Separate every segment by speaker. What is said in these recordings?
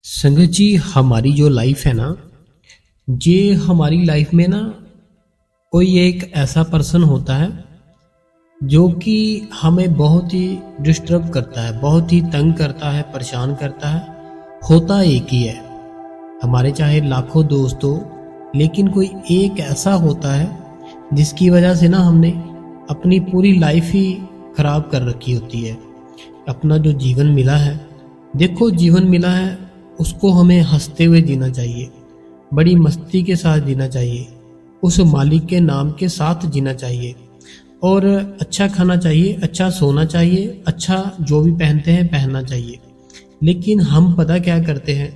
Speaker 1: संगत जी, हमारी जो लाइफ है ना, ये हमारी लाइफ में ना कोई एक ऐसा पर्सन होता है जो कि हमें बहुत ही डिस्टर्ब करता है, बहुत ही तंग करता है, परेशान करता है। होता एक ही है, हमारे चाहे लाखों दोस्त हो, लेकिन कोई एक ऐसा होता है जिसकी वजह से ना हमने अपनी पूरी लाइफ ही खराब कर रखी होती है। अपना जो जीवन मिला है, देखो जीवन मिला है, उसको हमें हंसते हुए जीना चाहिए, बड़ी मस्ती के साथ जीना चाहिए, उस मालिक के नाम के साथ जीना चाहिए और अच्छा खाना चाहिए, अच्छा सोना चाहिए, अच्छा जो भी पहनते हैं पहनना चाहिए। लेकिन हम पता क्या करते हैं,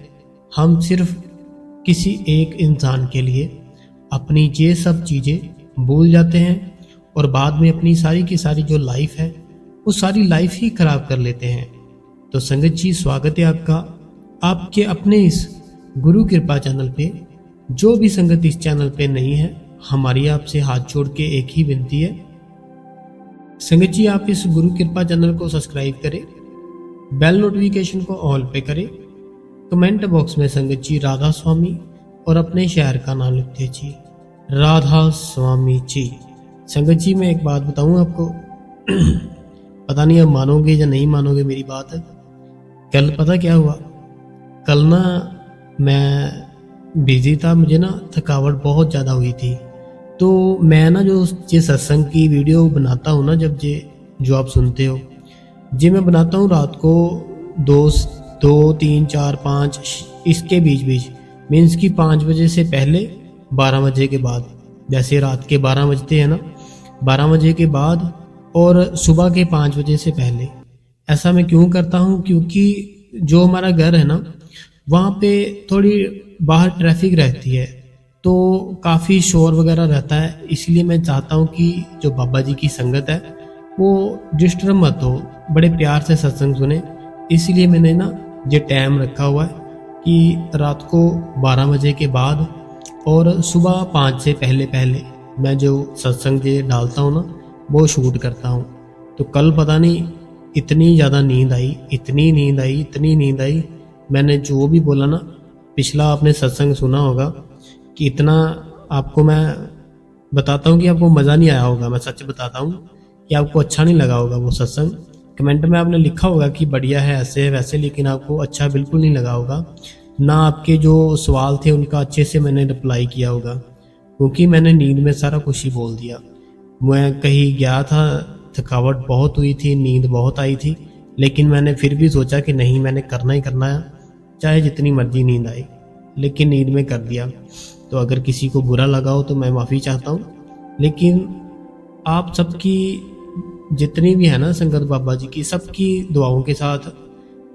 Speaker 1: हम सिर्फ किसी एक इंसान के लिए अपनी ये सब चीज़ें भूल जाते हैं और बाद में अपनी सारी की सारी जो लाइफ है वो सारी लाइफ ही खराब कर लेते हैं। तो संगत जी, स्वागत है आपका आपके अपने इस गुरु कृपा चैनल पे। जो भी संगत इस चैनल पे नहीं है, हमारी आपसे हाथ जोड़ के एक ही विनती है, संगत जी आप इस गुरु कृपा चैनल को सब्सक्राइब करें, बेल नोटिफिकेशन को ऑल पे करें, कमेंट बॉक्स में संगत जी राधा स्वामी और अपने शहर का नाम लिखते जी, राधा स्वामी जी। संगत जी, मैं एक बात बताऊं आपको, पता नहीं आप मानोगे या नहीं मानोगे मेरी बात। कल पता क्या हुआ, कल ना मैं बिजी था, मुझे ना थकावट बहुत ज़्यादा हुई थी। तो मैं ना जो ये सत्संग की वीडियो बनाता हूँ ना, जब ये जो आप सुनते हो, ये मैं बनाता हूँ रात को 2, 3, 4, 5 इसके बीच बीच, मीन्स कि 5 बजे से पहले, 12 बजे के बाद। जैसे रात के 12 बजते हैं ना, 12 बजे के बाद और सुबह के 5 बजे से पहले। ऐसा मैं क्यों करता हूँ, क्योंकि जो हमारा घर है ना, वहाँ पे थोड़ी बाहर ट्रैफिक रहती है, तो काफ़ी शोर वगैरह रहता है। इसलिए मैं चाहता हूँ कि जो बाबा जी की संगत है वो डिस्टर्ब मत हो, बड़े प्यार से सत्संग सुने। इसलिए मैंने ना ये टाइम रखा हुआ है कि रात को 12 बजे के बाद और सुबह 5 से पहले पहले मैं जो सत्संग ये डालता हूँ ना, वो शूट करता हूँ। तो कल पता नहीं इतनी ज़्यादा नींद आई, इतनी नींद आई, इतनी नींद आई, मैंने जो भी बोला ना, पिछला आपने सत्संग सुना होगा कि इतना आपको मैं बताता हूँ कि आपको मज़ा नहीं आया होगा। मैं सच बताता हूँ कि आपको अच्छा नहीं लगा होगा वो सत्संग। कमेंट में आपने लिखा होगा कि बढ़िया है, ऐसे है वैसे, लेकिन आपको अच्छा बिल्कुल नहीं लगा होगा ना। आपके जो सवाल थे उनका अच्छे से मैंने रिप्लाई किया होगा, क्योंकि मैंने नींद में सारा कुछ ही बोल दिया। मैं कहीं गया था, थकावट बहुत हुई थी, नींद बहुत आई थी, लेकिन मैंने फिर भी सोचा कि नहीं, मैंने करना ही करना है, चाहे जितनी मर्जी नींद आए, लेकिन नींद में कर दिया। तो अगर किसी को बुरा लगा हो तो मैं माफ़ी चाहता हूँ। लेकिन आप सबकी जितनी भी है ना संगत बाबा जी की, सबकी दुआओं के साथ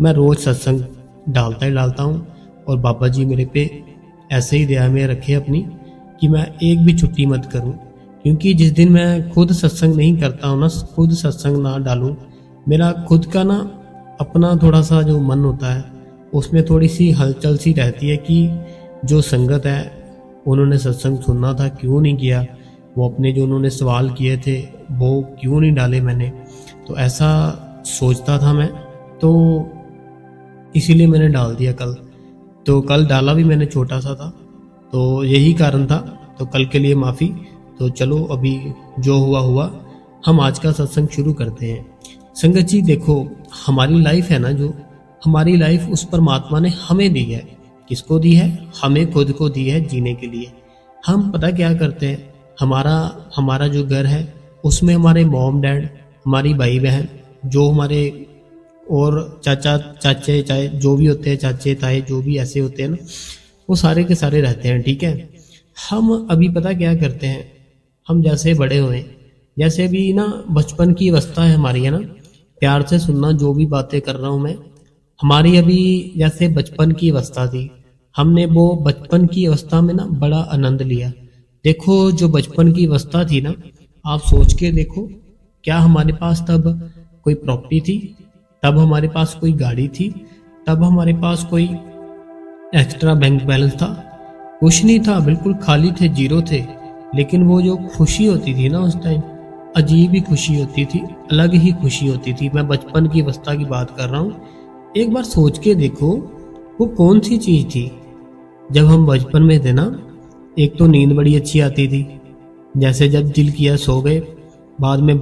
Speaker 1: मैं रोज़ सत्संग डालता ही डालता हूँ। और बाबा जी मेरे पे ऐसे ही दया में रखे अपनी कि मैं एक भी छुट्टी मत करूँ, क्योंकि जिस दिन मैं खुद सत्संग नहीं करता हूँ ना, खुद सत्संग ना डालूँ, मेरा खुद का ना अपना थोड़ा सा जो मन होता है उसमें थोड़ी सी हलचल सी रहती है कि जो संगत है उन्होंने सत्संग सुनना था, क्यों नहीं किया, वो अपने जो उन्होंने सवाल किए थे वो क्यों नहीं डाले मैंने। तो ऐसा सोचता था मैं, तो इसीलिए मैंने डाल दिया कल। तो कल डाला भी मैंने छोटा सा था, तो यही कारण था। तो कल के लिए माफ़ी। तो चलो, अभी जो हुआ हुआ, हम आज का सत्संग शुरू करते हैं। संगत जी देखो, हमारी लाइफ है ना, जो हमारी लाइफ उस परमात्मा ने हमें दी है। किसको दी है? हमें खुद को दी है जीने के लिए। हम पता क्या करते हैं, हमारा जो घर है उसमें हमारे मॉम डैड, हमारी भाई बहन, जो हमारे और चाचा चाचे, चाहे जो भी होते हैं, चाचे ताए जो भी ऐसे होते हैं ना, वो सारे के सारे रहते हैं, ठीक है। हम अभी पता क्या करते हैं, हम जैसे बड़े हुए, जैसे भी ना बचपन की अवस्था है हमारी, है ना, प्यार से सुनना जो भी बातें कर रहा हूँ मैं, हमारी अभी जैसे बचपन की अवस्था थी, हमने वो बचपन की अवस्था में ना बड़ा आनंद लिया। देखो जो बचपन की अवस्था थी ना, आप सोच के देखो, क्या हमारे पास तब कोई प्रॉपर्टी थी? तब हमारे पास कोई गाड़ी थी? तब हमारे पास कोई एक्स्ट्रा बैंक बैलेंस था? कुछ नहीं था, बिल्कुल खाली थे, जीरो थे। लेकिन वो जो खुशी होती थी ना उस टाइम, अजीब ही खुशी होती थी, अलग ही खुशी होती थी। मैं बचपन की अवस्था की बात कर रहा हूँ। एक बार सोच के देखो वो कौन सी चीज़ थी? जब हम बचपन में थे ना, एक तो नींद बड़ी अच्छी आती थी, जैसे जब दिल किया सो गए, बाद में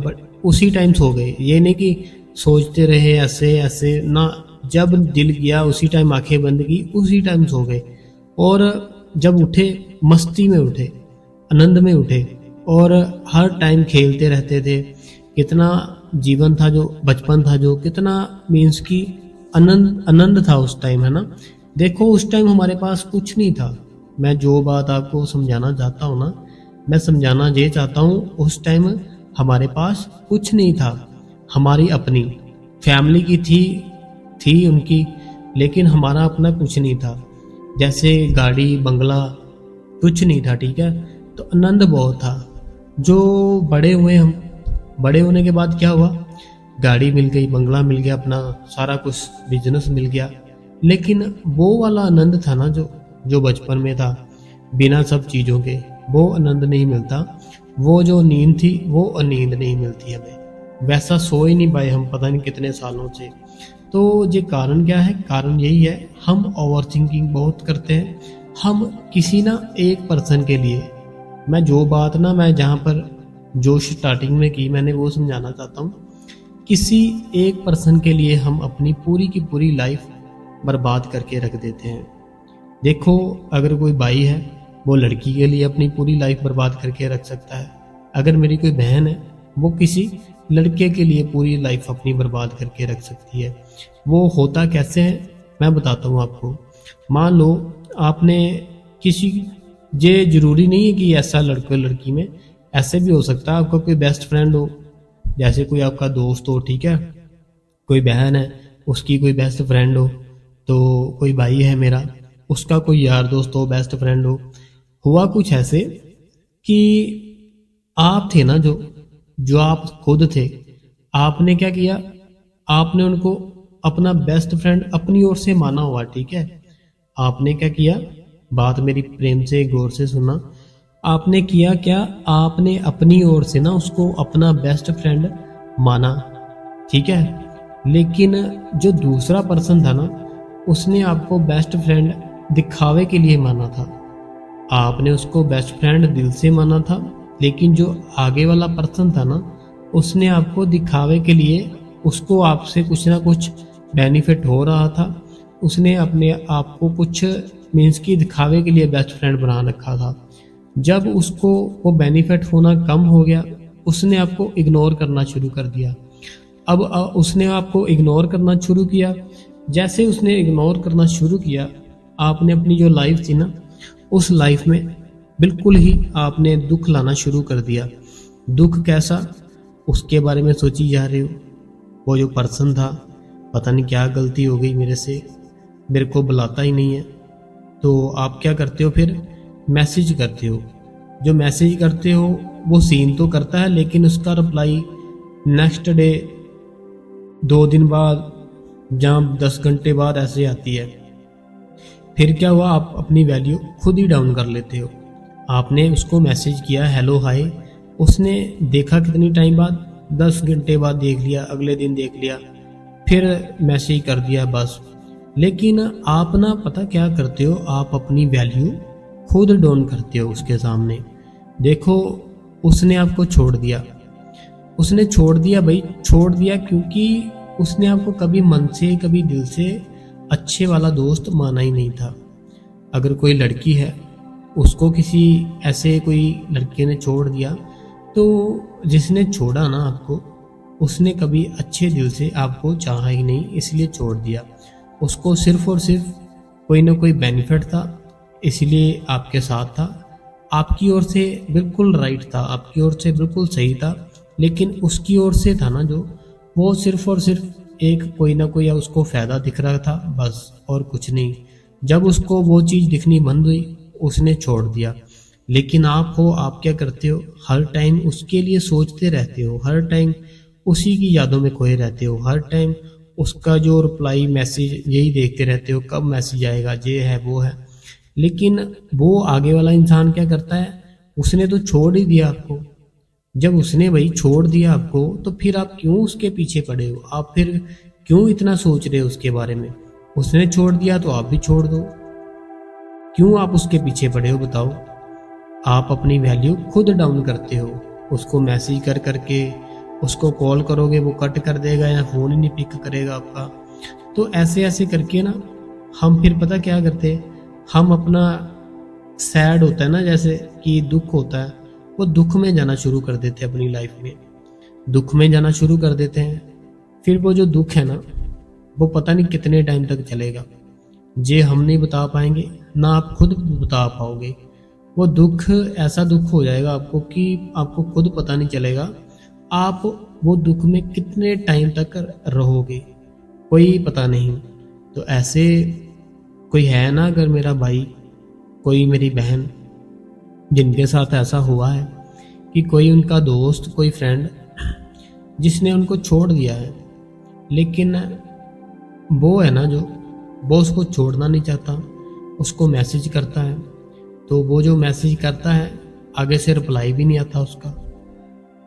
Speaker 1: उसी टाइम सो गए। ये नहीं कि सोचते रहे ऐसे ऐसे ना, जब दिल किया उसी टाइम आंखें बंद की, उसी टाइम सो गए। और जब उठे, मस्ती में उठे, आनंद में उठे, और हर टाइम खेलते रहते थे। कितना जीवन था, जो बचपन था, जो कितना मीन्स की आनंद आनंद था उस टाइम, है ना। देखो उस टाइम हमारे पास कुछ नहीं था। मैं जो बात आपको समझाना चाहता हूँ ना, मैं समझाना ये चाहता हूँ, उस टाइम हमारे पास कुछ नहीं था। हमारी अपनी फैमिली की थी उनकी, लेकिन हमारा अपना कुछ नहीं था। जैसे गाड़ी बंगला कुछ नहीं था, ठीक है। तो आनंद बहुत था। जो बड़े हुए हम, बड़े होने के बाद क्या हुआ, गाड़ी मिल गई, बंगला मिल गया, अपना सारा कुछ बिजनेस मिल गया, लेकिन वो वाला आनंद था ना, जो बचपन में था, बिना सब चीज़ों के, वो आनंद नहीं मिलता। वो जो नींद थी, वो नींद नहीं मिलती हमें। वैसा सो ही नहीं पाए हम पता नहीं कितने सालों से। तो ये कारण क्या है? कारण यही है, हम ओवर थिंकिंग बहुत करते हैं। हम किसी ना एक पर्सन के लिए, मैं जो बात ना, मैं जहाँ पर जो स्टार्टिंग में की मैंने, वो समझाना चाहता हूँ। किसी एक पर्सन के लिए हम अपनी पूरी की पूरी लाइफ बर्बाद करके रख देते हैं। देखो, अगर कोई भाई है, वो लड़की के लिए अपनी पूरी लाइफ बर्बाद करके रख सकता है। अगर मेरी कोई बहन है, वो किसी लड़के के लिए पूरी लाइफ अपनी बर्बाद करके रख सकती है। वो होता कैसे है, मैं बताता हूँ आपको। मान लो आपने किसी, ये जरूरी नहीं है कि ऐसा लड़के लड़की में, ऐसे भी हो सकता है आपका कोई बेस्ट फ्रेंड हो, जैसे कोई आपका दोस्त हो, ठीक है। कोई बहन है, उसकी कोई बेस्ट फ्रेंड हो, तो कोई भाई है मेरा, उसका कोई यार दोस्त हो, बेस्ट फ्रेंड हो। हुआ कुछ ऐसे कि आप थे ना, जो आप खुद थे, आपने क्या किया, आपने उनको अपना बेस्ट फ्रेंड अपनी ओर से माना हुआ, ठीक है। आपने क्या किया, बात मेरी प्रेम से गौर से सुनना। आपने किया क्या, आपने अपनी ओर से ना उसको अपना बेस्ट फ्रेंड माना, ठीक है। लेकिन जो दूसरा पर्सन था ना, उसने आपको बेस्ट फ्रेंड दिखावे के लिए माना था। आपने उसको बेस्ट फ्रेंड दिल से माना था, लेकिन जो आगे वाला पर्सन था ना, उसने आपको दिखावे के लिए, उसको आपसे कुछ ना कुछ बेनिफिट हो रहा था, उसने अपने आप को कुछ मीन्स की दिखावे के लिए बेस्ट फ्रेंड बना रखा था। जब उसको वो बेनिफिट होना कम हो गया, उसने आपको इग्नोर करना शुरू कर दिया। अब उसने आपको इग्नोर करना शुरू किया। जैसे उसने इग्नोर करना शुरू किया, आपने अपनी जो लाइफ थी ना, उस लाइफ में बिल्कुल ही आपने दुख लाना शुरू कर दिया। दुख कैसा, उसके बारे में सोची जा रहे हो। वो जो पर्सन था, पता नहीं क्या गलती हो गई मेरे से, मेरे को बुलाता ही नहीं है। तो आप क्या करते हो फिर, मैसेज करते हो। जो मैसेज करते हो वो सीन तो करता है, लेकिन उसका रिप्लाई नेक्स्ट डे, 2 दिन बाद, जहाँ 10 घंटे बाद ऐसे आती है। फिर क्या हुआ, आप अपनी वैल्यू खुद ही डाउन कर लेते हो। आपने उसको मैसेज किया हेलो हाय, उसने देखा कितनी टाइम बाद, 10 घंटे बाद देख लिया, अगले दिन देख लिया, फिर मैसेज कर दिया, बस। लेकिन आप ना पता क्या करते हो, आप अपनी वैल्यू खुद डाउन करते हो उसके सामने। देखो, उसने आपको छोड़ दिया, उसने छोड़ दिया भाई, छोड़ दिया क्योंकि उसने आपको कभी मन से, कभी दिल से अच्छे वाला दोस्त माना ही नहीं था। अगर कोई लड़की है, उसको किसी ऐसे कोई लड़के ने छोड़ दिया, तो जिसने छोड़ा ना आपको, उसने कभी अच्छे दिल से आपको चाहा ही नहीं, इसलिए छोड़ दिया। उसको सिर्फ और सिर्फ कोई ना कोई बेनिफिट था, इसलिए आपके साथ था। आपकी ओर से बिल्कुल राइट था, आपकी ओर से बिल्कुल सही था, लेकिन उसकी ओर से था ना, जो वो सिर्फ और सिर्फ एक कोई ना कोई उसको फ़ायदा दिख रहा था, बस, और कुछ नहीं। जब उसको वो चीज़ दिखनी बंद हुई, उसने छोड़ दिया। लेकिन आप हो, आप क्या करते हो, हर टाइम उसके लिए सोचते रहते हो, हर टाइम उसी की यादों में खोए रहते हो, हर टाइम उसका जो रिप्लाई मैसेज यही देखते रहते हो, कब मैसेज आएगा, ये है वो है। लेकिन वो आगे वाला इंसान क्या करता है, उसने तो छोड़ ही दिया आपको। जब उसने भाई छोड़ दिया आपको, तो फिर आप क्यों उसके पीछे पड़े हो, आप फिर क्यों इतना सोच रहे हो उसके बारे में। उसने छोड़ दिया तो आप भी छोड़ दो। क्यों आप उसके पीछे पड़े हो बताओ? आप अपनी वैल्यू खुद डाउन करते हो। उसको मैसेज कर करके, उसको कॉल करोगे वो कट कर देगा या फ़ोन ही नहीं पिक करेगा आपका। तो ऐसे ऐसे करके ना हम फिर पता क्या करते हैं, हम अपना सैड होता है ना, जैसे कि दुख होता है, वो दुख में जाना शुरू कर देते हैं। अपनी लाइफ में दुख में जाना शुरू कर देते हैं। फिर वो जो दुख है ना, वो पता नहीं कितने टाइम तक चलेगा। ये हम नहीं बता पाएंगे, ना आप खुद बता पाओगे। वो दुख ऐसा दुख हो जाएगा आपको कि आपको खुद पता नहीं चलेगा आप वो दुख में कितने टाइम तक रहोगे, कोई पता नहीं। तो ऐसे कोई है ना, अगर मेरा भाई, कोई मेरी बहन, जिनके साथ ऐसा हुआ है कि कोई उनका दोस्त, कोई फ्रेंड जिसने उनको छोड़ दिया है, लेकिन वो है ना जो, वो उसको छोड़ना नहीं चाहता, उसको मैसेज करता है, तो वो जो मैसेज करता है आगे से रिप्लाई भी नहीं आता उसका,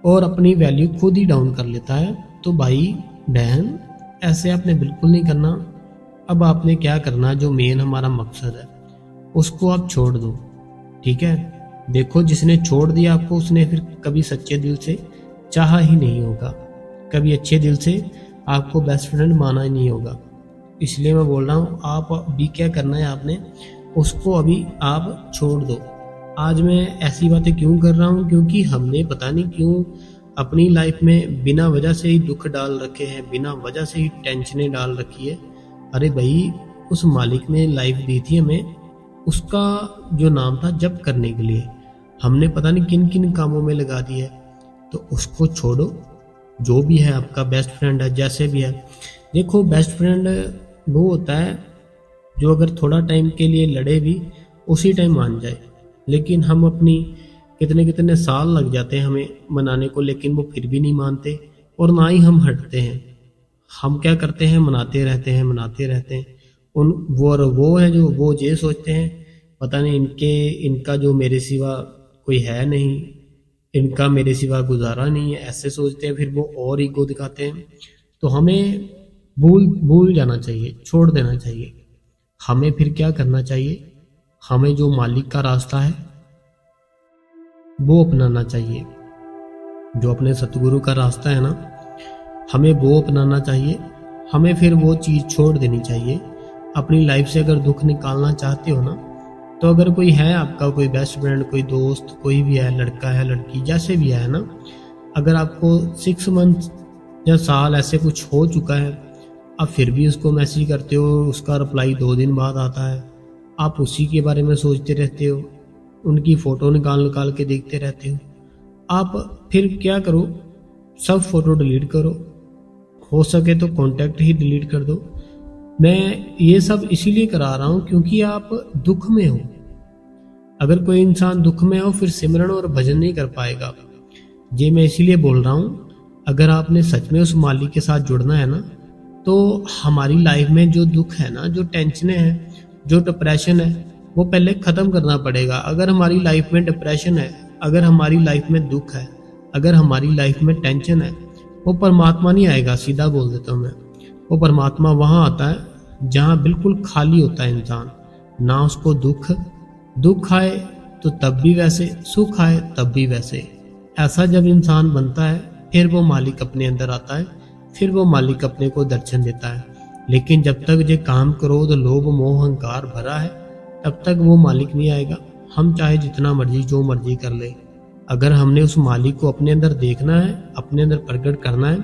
Speaker 1: और अपनी वैल्यू खुद ही डाउन कर लेता है। तो भाई बहन, ऐसे आपने बिल्कुल नहीं करना। अब आपने क्या करना, जो मेन हमारा मकसद है उसको आप छोड़ दो, ठीक है। देखो, जिसने छोड़ दिया आपको, उसने फिर कभी सच्चे दिल से चाहा ही नहीं होगा, कभी अच्छे दिल से आपको बेस्ट फ्रेंड माना ही नहीं होगा। इसलिए मैं बोल रहा हूँ, आप अभी क्या करना है, आपने उसको अभी आप छोड़ दो। आज मैं ऐसी बातें क्यों कर रहा हूँ, क्योंकि हमने पता नहीं क्यों अपनी लाइफ में बिना वजह से ही दुख डाल रखे हैं, बिना वजह से ही टेंशनें डाल रखी है। अरे भाई, उस मालिक ने लाइफ दी थी हमें, उसका जो नाम था जप करने के लिए, हमने पता नहीं किन किन कामों में लगा दिया है। तो उसको छोड़ो। जो भी है आपका बेस्ट फ्रेंड है, जैसे भी है, देखो बेस्ट फ्रेंड वो होता है जो अगर थोड़ा टाइम के लिए लड़े भी उसी टाइम मान जाए। लेकिन हम अपनी कितने कितने साल लग जाते हैं हमें मनाने को, लेकिन वो फिर भी नहीं मानते, और ना ही हम हटते हैं। हम क्या करते हैं, मनाते रहते हैं, मनाते रहते हैं। उन वो है जो वो ये सोचते हैं पता नहीं इनका जो मेरे सिवा कोई है नहीं, इनका मेरे सिवा गुजारा नहीं है, ऐसे सोचते हैं। फिर वो और ईगो दिखाते हैं। तो हमें भूल जाना चाहिए, छोड़ देना चाहिए। हमें फिर क्या करना चाहिए, हमें जो मालिक का रास्ता है वो अपनाना चाहिए। जो अपने सतगुरु का रास्ता है ना, हमें वो अपनाना चाहिए। हमें फिर वो चीज़ छोड़ देनी चाहिए अपनी लाइफ से। अगर दुख निकालना चाहते हो ना, तो अगर कोई है आपका, कोई बेस्ट फ्रेंड, कोई दोस्त, कोई भी है, लड़का है, लड़की, जैसे भी है ना, अगर आपको 6 मंथ या साल ऐसे कुछ हो चुका है, आप फिर भी उसको मैसेज करते हो, उसका रिप्लाई 2 दिन बाद आता है, आप उसी के बारे में सोचते रहते हो, उनकी फ़ोटो निकाल के देखते रहते हो, आप फिर क्या करो, सब फ़ोटो डिलीट करो, हो सके तो कांटेक्ट ही डिलीट कर दो। मैं ये सब इसीलिए करा रहा हूँ क्योंकि आप दुख में हो। अगर कोई इंसान दुख में हो, फिर सिमरन और भजन नहीं कर पाएगा। ये मैं इसीलिए बोल रहा हूँ, अगर आपने सच में उस मालिक के साथ जुड़ना है ना, तो हमारी लाइफ में जो दुख है ना, जो टेंशनें हैं, जो डिप्रेशन है, वो पहले ख़त्म करना पड़ेगा। अगर हमारी लाइफ में डिप्रेशन है, अगर हमारी लाइफ में दुख है, अगर हमारी लाइफ में टेंशन है, वो परमात्मा नहीं आएगा। सीधा बोल देता हूँ मैं, वो परमात्मा वहाँ आता है जहाँ बिल्कुल खाली होता है इंसान। ना उसको दुख आए तो तब भी वैसे, सुख आए तब भी वैसे। ऐसा जब इंसान बनता है, फिर वो मालिक अपने अंदर आता है, फिर वो मालिक अपने को दर्शन देता है। लेकिन जब तक ये काम, क्रोध, लोभ, मोह, अहंकार भरा है, तब तक वो मालिक नहीं आएगा। हम चाहे जितना मर्जी जो मर्जी कर ले, अगर हमने उस मालिक को अपने अंदर देखना है, अपने अंदर प्रकट करना है,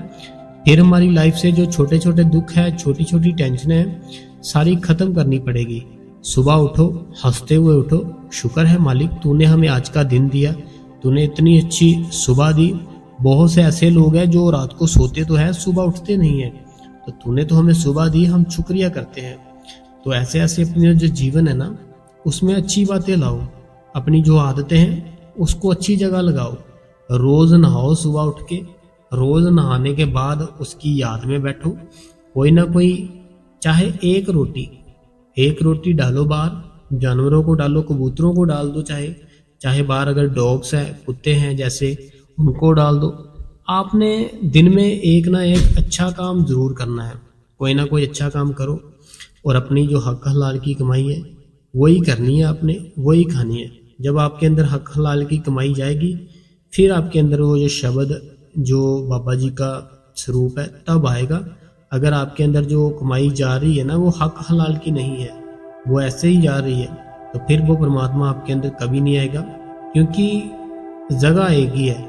Speaker 1: फिर हमारी लाइफ से जो छोटे छोटे दुख है, छोटी छोटी टेंशनें हैं, सारी खत्म करनी पड़ेगी। सुबह उठो, हंसते हुए उठो, शुक्र है मालिक तूने हमें आज का दिन दिया, तूने इतनी अच्छी सुबह दी। बहुत से ऐसे लोग हैं जो रात को सोते तो है, सुबह उठते नहीं है, तो तूने तो हमें सुबह दी, हम शुक्रिया करते हैं। तो ऐसे ऐसे अपने जो जीवन है ना, उसमें अच्छी बातें लाओ, अपनी जो आदतें हैं उसको अच्छी जगह लगाओ। रोज नहाओ सुबह उठ के, रोज नहाने के बाद उसकी याद में बैठो, कोई ना कोई, चाहे एक रोटी डालो बाहर, जानवरों को डालो, कबूतरों को डाल दो, चाहे बाहर अगर डॉग्स हैं, कुत्ते हैं जैसे, उनको डाल दो। आपने दिन में एक ना एक अच्छा काम जरूर करना है, कोई ना कोई अच्छा काम करो। और अपनी जो हक हलाल की कमाई है वही करनी है आपने, वही खानी है। जब आपके अंदर हक हलाल की कमाई जाएगी फिर आपके अंदर वो जो शब्द जो बाबा जी का स्वरूप है तब आएगा। अगर आपके अंदर जो कमाई जा रही है ना वो हक हलाल की नहीं है, वो ऐसे ही जा रही है, तो फिर वो परमात्मा आपके अंदर कभी नहीं आएगा। क्योंकि जगह एक ही है,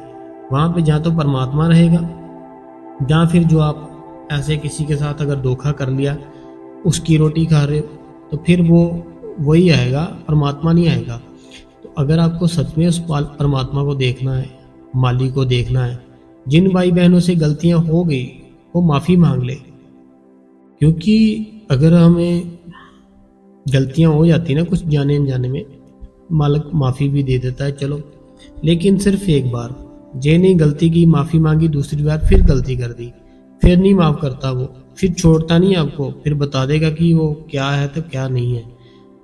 Speaker 1: वहाँ पे जहाँ तो परमात्मा रहेगा, जहाँ फिर जो आप ऐसे किसी के साथ अगर धोखा कर लिया, उसकी रोटी खा रहे हो, तो फिर वो वही आएगा, परमात्मा नहीं आएगा। तो अगर आपको सच में उस परमात्मा को देखना है, मालिक को देखना है, जिन भाई बहनों से गलतियां हो गई वो माफ़ी मांग ले। क्योंकि अगर हमें गलतियां हो जाती ना कुछ जाने अनजाने में, मालिक माफ़ी भी दे देता है चलो, लेकिन सिर्फ एक बार जे नहीं गलती की, माफ़ी मांगी, दूसरी बार फिर गलती कर दी, फिर नहीं माफ़ करता वो, फिर छोड़ता नहीं आपको, फिर बता देगा कि वो क्या है तो क्या नहीं है।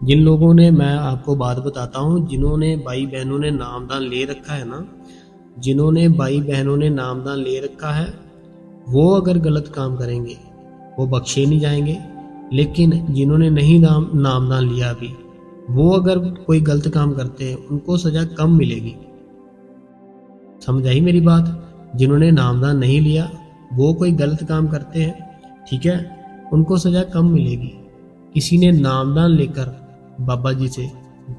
Speaker 1: जिन लोगों ने, मैं आपको बात बताता हूँ, जिन्होंने भाई बहनों ने नामदान ले रखा है ना, जिन्होंने भाई बहनों ने नामदान ले रखा है, वो अगर गलत काम करेंगे वो बख्शे नहीं जाएंगे। लेकिन जिन्होंने नहीं नामदान लिया अभी, वो अगर कोई गलत काम करते हैं उनको सज़ा कम मिलेगी। समझ आई मेरी बात? जिन्होंने नामदान नहीं लिया वो कोई गलत काम करते हैं, ठीक है, उनको सज़ा कम मिलेगी। किसी ने नामदान लेकर बाबा जी से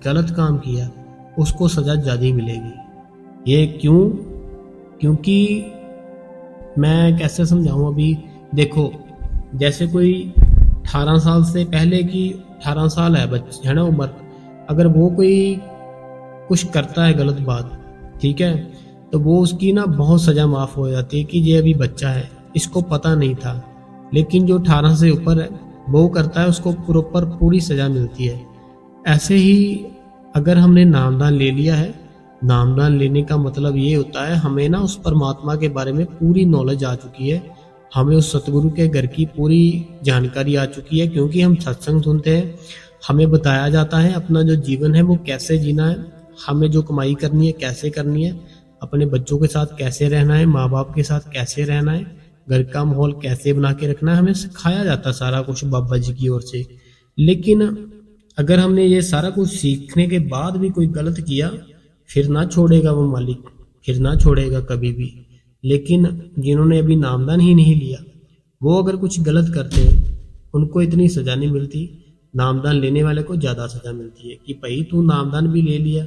Speaker 1: गलत काम किया उसको सज़ा ज़्यादा मिलेगी। ये क्यों? क्योंकि मैं कैसे समझाऊं, अभी देखो, जैसे कोई 18 साल से पहले की, 18 साल है बच्चे है ना उम्र, अगर वो कोई कुछ करता है गलत बात, ठीक है, तो वो उसकी ना बहुत सज़ा माफ़ हो जाती है कि ये अभी बच्चा है, इसको पता नहीं था। लेकिन जो 18 से ऊपर है वो करता है, उसको प्रॉपर पूरी सज़ा मिलती है। ऐसे ही अगर हमने नामदान ले लिया है, नामदान लेने का मतलब ये होता है हमें ना उस परमात्मा के बारे में पूरी नॉलेज आ चुकी है, हमें उस सतगुरु के घर की पूरी जानकारी आ चुकी है। क्योंकि हम सत्संग सुनते हैं, हमें बताया जाता है अपना जो जीवन है वो कैसे जीना है, हमें जो कमाई करनी है कैसे करनी है, अपने बच्चों के साथ कैसे रहना है, माँ बाप के साथ कैसे रहना है, घर का माहौल कैसे बना के रखना है, हमें सिखाया जाता सारा कुछ बाबा जी की ओर से। लेकिन अगर हमने ये सारा कुछ सीखने के बाद भी कोई गलत किया, फिर ना छोड़ेगा वो मालिक, फिर ना छोड़ेगा कभी भी। लेकिन जिन्होंने अभी नामदान ही नहीं लिया, वो अगर कुछ गलत करते हैं उनको इतनी सज़ा नहीं मिलती, नामदान लेने वाले को ज़्यादा सज़ा मिलती है। कि भाई तू नामदान भी ले लिया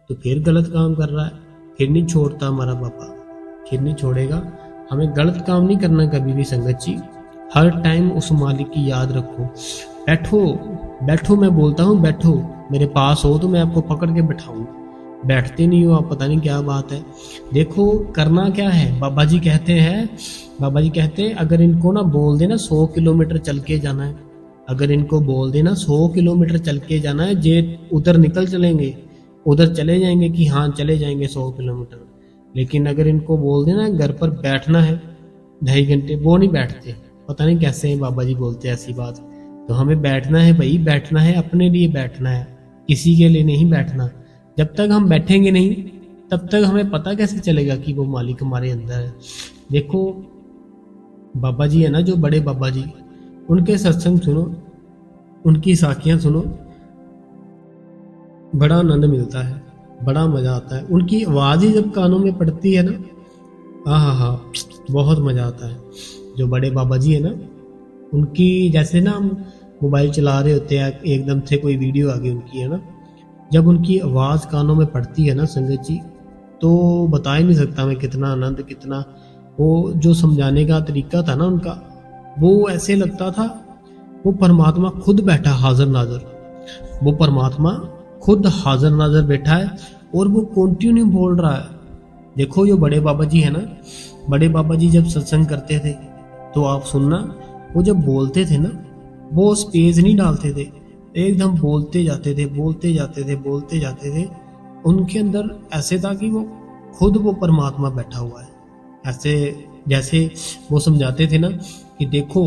Speaker 1: तो फिर गलत काम कर रहा है, फिर नहीं छोड़ता हमारा बाबा, फिर नहीं छोड़ेगा। हमें गलत काम नहीं करना कभी भी संगत जी, हर टाइम उस मालिक की याद रखो। बैठो बैठो, मैं बोलता हूँ बैठो, मेरे पास हो तो मैं आपको पकड़ के बैठाऊँ, बैठते नहीं हो आप, पता नहीं क्या बात है। देखो करना क्या है, बाबा जी कहते हैं अगर इनको ना बोल देना 100 किलोमीटर चल के जाना है, अगर इनको बोल देना 100 किलोमीटर चल के जाना है, जे उधर निकल चलेंगे, उधर चले जाएंगे कि हाँ चले जाएंगे 100 किलोमीटर। लेकिन अगर इनको बोल देना घर पर बैठना है 2.5 घंटे, वो नहीं बैठते, पता नहीं कैसे हैं बाबा जी बोलते हैं ऐसी बात। तो हमें बैठना है भाई, बैठना है, अपने लिए बैठना है, किसी के लिए नहीं बैठना। जब तक हम बैठेंगे नहीं तब तक हमें पता कैसे चलेगा कि वो मालिक हमारे अंदर है। देखो बाबा जी है ना, जो बड़े बाबा जी, उनके सत्संग सुनो, उनकी साखियां सुनो, बड़ा आनंद मिलता है, बड़ा मज़ा आता है। उनकी आवाज़ ही जब कानों में पड़ती है ना, हाँ, बहुत मज़ा आता है। जो बड़े बाबा जी है ना, उनकी जैसे ना हम मोबाइल चला रहे होते हैं, एकदम से कोई वीडियो आ गई उनकी है ना, जब उनकी आवाज़ कानों में पड़ती है ना संगत जी, तो बता ही नहीं सकता मैं कितना आनंद, कितना वो जो समझाने का तरीका था ना उनका, वो ऐसे लगता था वो परमात्मा खुद बैठा हाजिर नाजर, वो परमात्मा खुद हाजिर नाजर बैठा है और वो कंटिन्यू बोल रहा है। देखो जो बड़े बाबा जी है ना, बड़े बाबा जी जब सत्संग करते थे तो आप सुनना, वो जब बोलते थे ना, वो स्पेस नहीं डालते थे, एकदम बोलते जाते थे। उनके अंदर ऐसे था कि वो खुद वो परमात्मा बैठा हुआ है। ऐसे जैसे वो समझाते थे ना कि देखो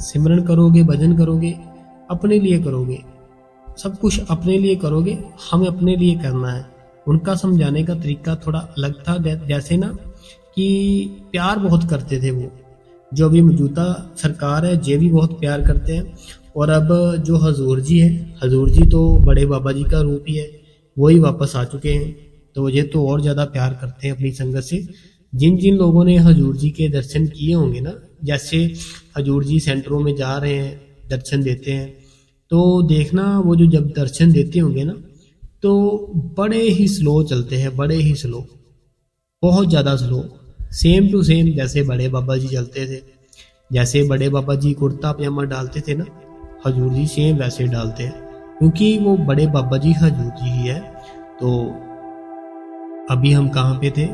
Speaker 1: सिमरन करोगे, भजन करोगे, अपने लिए करोगे, सब कुछ अपने लिए करोगे, हमें अपने लिए करना है। उनका समझाने का तरीका थोड़ा अलग था। जैसे ना कि प्यार बहुत करते थे वो, जो अभी मौजूदा सरकार है ये भी बहुत प्यार करते हैं, और अब जो हजूर जी है, हजूर जी तो बड़े बाबा जी का रूप ही है, वही वापस आ चुके हैं। तो ये तो और ज़्यादा प्यार करते हैं अपनी संगत से। जिन जिन लोगों ने हजूर जी के दर्शन किए होंगे ना, जैसे हजूर जी सेंटरों में जा रहे हैं, दर्शन देते हैं, तो देखना वो जो जब दर्शन देते होंगे ना, तो बड़े ही स्लो चलते हैं, बड़े ही स्लो, बहुत ज़्यादा स्लो, सेम टू सेम जैसे बड़े बाबा जी चलते थे। जैसे बड़े बाबा जी कुर्ता पजामा डालते थे ना, हजूर जी सेम वैसे डालते हैं, क्योंकि वो बड़े बाबा जी हजूर जी ही है। तो अभी हम कहाँ पे थे?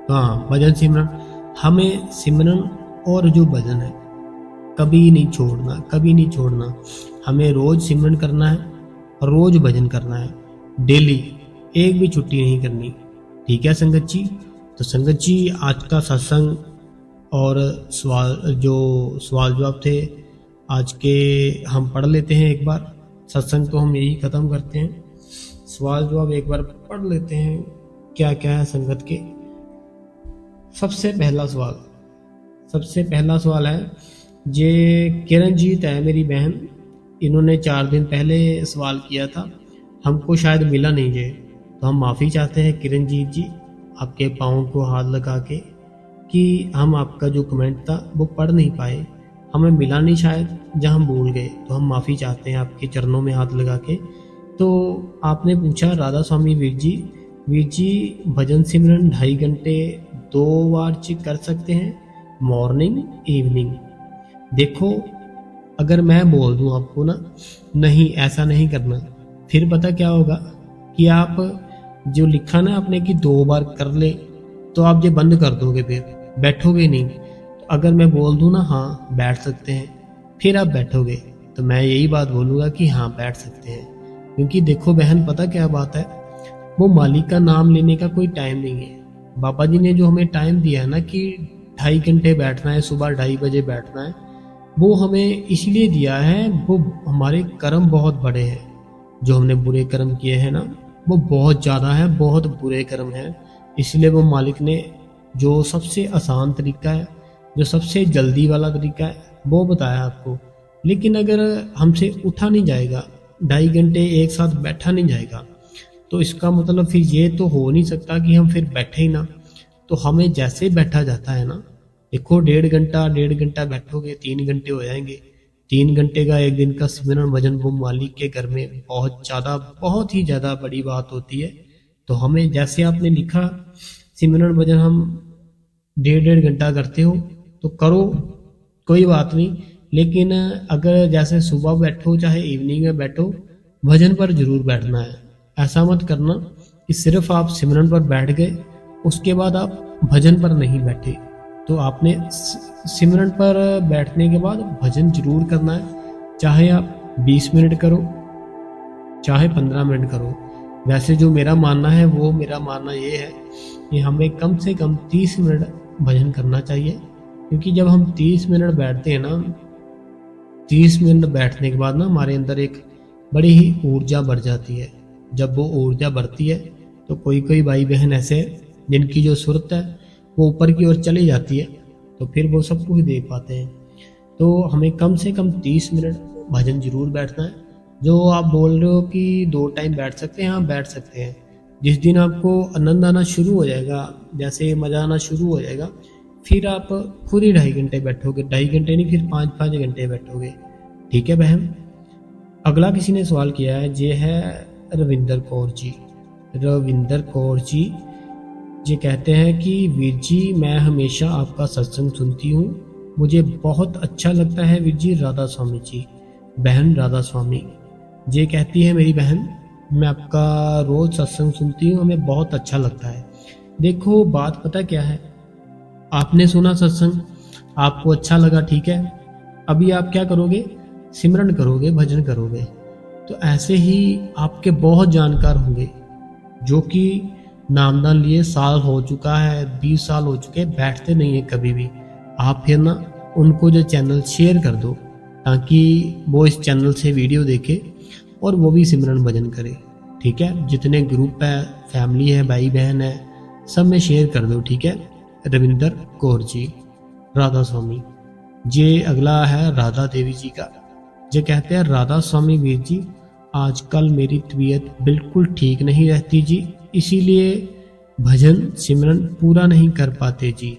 Speaker 1: हाँ, भजन सिमरन। हमें सिमरन और जो भजन है कभी नहीं छोड़ना, कभी नहीं छोड़ना। हमें रोज सिमरन करना है और रोज भजन करना है, डेली, एक भी छुट्टी नहीं करनी। ठीक है संगत जी? तो संगत जी, आज का सत्संग और सवाल जवाब थे आज के, हम पढ़ लेते हैं एक बार। सत्संग तो हम यही ख़त्म करते हैं, सवाल जवाब एक बार पढ़ लेते हैं क्या क्या है संगत के। सबसे पहला सवाल है, जे किरणजीत है मेरी बहन, इन्होंने 4 दिन पहले सवाल किया था, हमको शायद मिला नहीं जे, तो हम माफ़ी चाहते हैं किरणजीत जी, आपके पाँव को हाथ लगा के, कि हम आपका जो कमेंट था वो पढ़ नहीं पाए, हमें मिला नहीं शायद, जहाँ हम भूल गए, तो हम माफ़ी चाहते हैं आपके चरणों में हाथ लगा के। तो आपने पूछा राधा स्वामी वीर जी भजन सिमरन 2.5 घंटे 2 बार कर सकते हैं, मॉर्निंग इवनिंग? देखो, अगर मैं बोल दूं आपको ना, नहीं ऐसा नहीं करना, फिर पता क्या होगा कि आप जो लिखा ना आपने कि 2 बार कर ले, तो आप ये बंद कर दोगे, फिर बैठोगे नहीं। तो अगर मैं बोल दूं ना हाँ बैठ सकते हैं, फिर आप बैठोगे, तो मैं यही बात बोलूँगा कि हाँ बैठ सकते हैं। क्योंकि देखो बहन, पता क्या बात है, वो मालिक का नाम लेने का कोई टाइम नहीं है। बाबा जी ने जो हमें टाइम दिया है ना कि 2.5 घंटे बैठना है, सुबह 2:30 बजे बैठना है, वो हमें इसलिए दिया है, वो हमारे कर्म बहुत बड़े हैं, जो हमने बुरे कर्म किए हैं ना, वो बहुत ज़्यादा है, बहुत बुरे कर्म हैं। इसलिए वो मालिक ने जो सबसे आसान तरीका है, जो सबसे जल्दी वाला तरीका है, वो बताया आपको। लेकिन अगर हमसे उठा नहीं जाएगा, 2.5 घंटे एक साथ बैठा नहीं जाएगा, तो इसका मतलब फिर ये तो हो नहीं सकता कि हम फिर बैठे ही ना। तो हमें जैसे बैठा जाता है ना, देखो 1.5 घंटा बैठोगे, 3 घंटे हो जाएंगे। 3 घंटे का एक दिन का सिमरन भजन वो मालिक के घर में बहुत ही ज़्यादा बड़ी बात होती है। तो हमें जैसे आपने लिखा सिमरन भजन हम 1.5 घंटा करते हो तो करो, कोई बात नहीं। लेकिन अगर जैसे सुबह बैठो चाहे इवनिंग में बैठो, भजन पर जरूर बैठना है। ऐसा मत करना कि सिर्फ आप सिमरन पर बैठ गए, उसके बाद आप भजन पर नहीं बैठे। तो आपने सिमरन पर बैठने के बाद भजन जरूर करना है, चाहे आप 20 मिनट करो चाहे 15 मिनट करो। वैसे जो मेरा मानना है, वो मेरा मानना ये है कि हमें कम से कम 30 मिनट भजन करना चाहिए। क्योंकि जब हम 30 मिनट बैठते हैं ना, 30 मिनट बैठने के बाद ना हमारे अंदर एक बड़ी ही ऊर्जा बढ़ जाती है। जब वो ऊर्जा बढ़ती है तो कोई भाई बहन ऐसे जिनकी जो सुरत है वो ऊपर की ओर चली जाती है, तो फिर वो सब कुछ देख पाते हैं। तो हमें कम से कम 30 मिनट भजन जरूर बैठना है। जो आप बोल रहे हो कि 2 टाइम बैठ सकते हैं, हाँ बैठ सकते हैं। जिस दिन आपको आनंद आना शुरू हो जाएगा, जैसे मज़ा आना शुरू हो जाएगा, फिर आप खुद ही 2.5 घंटे बैठोगे, 2.5 घंटे नहीं, फिर 5-5 घंटे बैठोगे। ठीक है बहन? अगला किसी ने सवाल किया है, ये है रविंदर कौर जी। ये कहते हैं कि वीर जी, मैं हमेशा आपका सत्संग सुनती हूँ, मुझे बहुत अच्छा लगता है वीर जी। राधा स्वामी जी, बहन राधा स्वामी ये कहती है मेरी बहन, मैं आपका रोज सत्संग सुनती हूँ, हमें बहुत अच्छा लगता है। देखो बात पता क्या है, आपने सुना सत्संग, आपको अच्छा लगा, ठीक है, अभी आप क्या करोगे? सिमरन करोगे, भजन करोगे। तो ऐसे ही आपके बहुत जानकार होंगे जो कि नामदान लिए साल हो चुका है, 20 साल हो चुके, बैठते नहीं है कभी भी। आप फिर ना उनको जो चैनल शेयर कर दो, ताकि वो इस चैनल से वीडियो देखे और वो भी सिमरन भजन करे। ठीक है? जितने ग्रुप है, फैमिली है, भाई बहन है, सब में शेयर कर दो। ठीक है? रविंदर कौर जी, राधा स्वामी। ये अगला है राधा देवी जी का। जो कहते हैं राधा स्वामी वीर जी, आजकल मेरी तबीयत बिल्कुल ठीक नहीं रहती जी, इसीलिए भजन सिमरन पूरा नहीं कर पाते जी,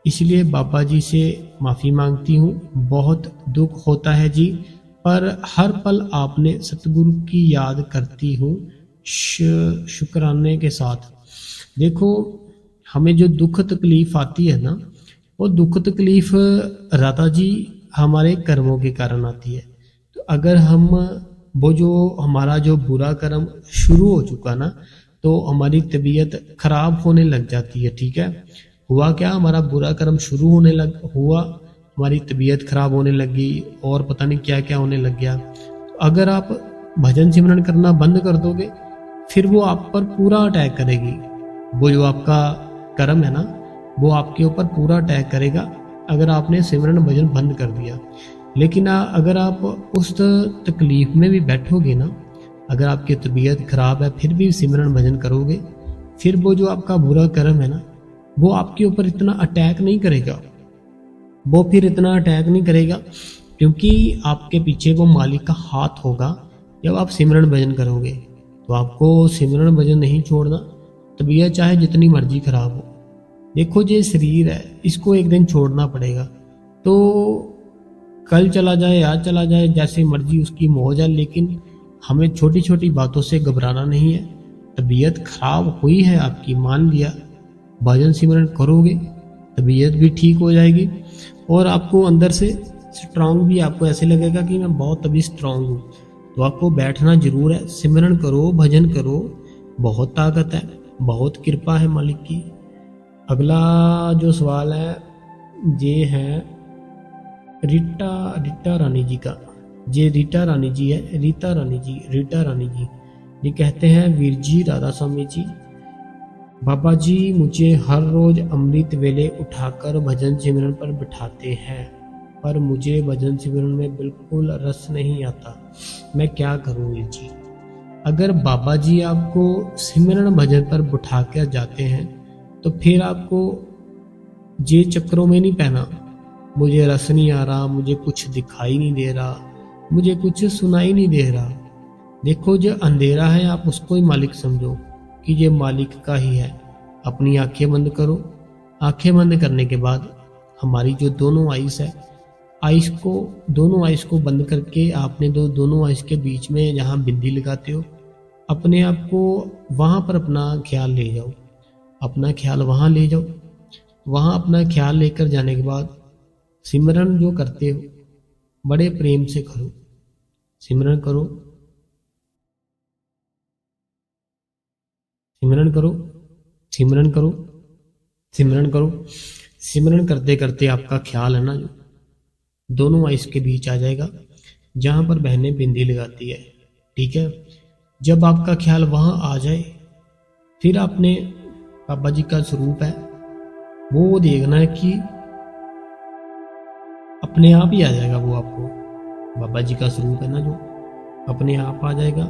Speaker 1: इसलिए बाबा जी से माफ़ी मांगती हूँ। बहुत दुख होता है जी, पर हर पल आपने सतगुरु की याद करती हूँ शुक्राने के साथ। देखो, हमें जो दुख तकलीफ आती है ना, वो दुख तकलीफ राधा जी हमारे कर्मों के कारण आती है। तो अगर हम वो जो हमारा जो बुरा कर्म शुरू हो चुका ना, तो हमारी तबीयत खराब होने लग जाती है। ठीक है, हुआ क्या, हमारा बुरा कर्म शुरू होने लग हुआ, हमारी तबीयत खराब होने लगी और पता नहीं क्या क्या होने लग गया। तो अगर आप भजन सिमरन करना बंद कर दोगे, फिर वो आप पर पूरा अटैक करेगी। वो जो आपका कर्म है ना, वो आपके ऊपर पूरा अटैक करेगा अगर आपने सिमरन भजन बंद कर दिया। लेकिन अगर आप उस तकलीफ में भी बैठोगे ना, अगर आपकी तबीयत खराब है फिर भी सिमरन भजन करोगे, फिर वो जो आपका बुरा कर्म है ना, वो आपके ऊपर इतना अटैक नहीं करेगा। वो फिर इतना अटैक नहीं करेगा क्योंकि आपके पीछे वो मालिक का हाथ होगा। जब आप सिमरन भजन करोगे तो आपको सिमरन भजन नहीं छोड़ना, तबीयत चाहे जितनी मर्जी खराब हो। देखो, ये शरीर है, इसको एक दिन छोड़ना पड़ेगा। तो कल चला जाए, आज चला जाए, जैसे मर्जी उसकी मौज है, लेकिन हमें छोटी छोटी बातों से घबराना नहीं है। तबीयत खराब हुई है आपकी, मान लिया, भजन सिमरन करोगे, तबीयत भी ठीक हो जाएगी और आपको अंदर से स्ट्रांग भी, आपको ऐसे लगेगा कि मैं बहुत अभी स्ट्रांग हूँ। तो आपको बैठना जरूर है, सिमरन करो, भजन करो, बहुत ताकत है, बहुत कृपा है मालिक की। अगला जो सवाल है ये है रीटा रानी जी का। ये रीटा रानी जी है, रीटा रानी जी। ये कहते हैं, वीर जी राधा स्वामी जी, बाबा जी मुझे हर रोज अमृत वेले उठाकर भजन सिमरन पर बिठाते हैं, पर मुझे भजन सिमरन में बिल्कुल रस नहीं आता, मैं क्या करूं वीर जी। अगर बाबा जी आपको सिमरन भजन पर बिठा कर जाते हैं तो फिर आपको ये चक्रों में नहीं पहना, मुझे रस नहीं आ रहा, मुझे कुछ दिखाई नहीं दे रहा, मुझे कुछ सुनाई नहीं दे रहा। देखो, जो अंधेरा है आप उसको ही मालिक समझो कि ये मालिक का ही है। अपनी आंखें बंद करो। आंखें बंद करने के बाद हमारी जो दोनों आइस है, दोनों आइस को बंद करके आपने दोनों आइस के बीच में जहाँ बिंदी लगाते हो, अपने आप को वहाँ पर अपना ख्याल ले जाओ। अपना ख्याल वहाँ ले जाओ। वहाँ अपना ख्याल लेकर जाने के बाद सिमरन जो करते हो बड़े प्रेम से करो। सिमरन करो, सिमरन करो, सिमरन करो, सिमरन करो। सिमरन करते करते आपका ख्याल है ना, जो दोनों आइस के बीच आ जाएगा जहाँ पर बहनें बिंदी लगाती है। ठीक है, जब आपका ख्याल वहाँ आ जाए, फिर आपने बाबा जी का स्वरूप है वो देखना है कि अपने आप ही आ जाएगा। वो आपको बाबा जी का स्वरूप है ना, जो अपने आप आ जाएगा।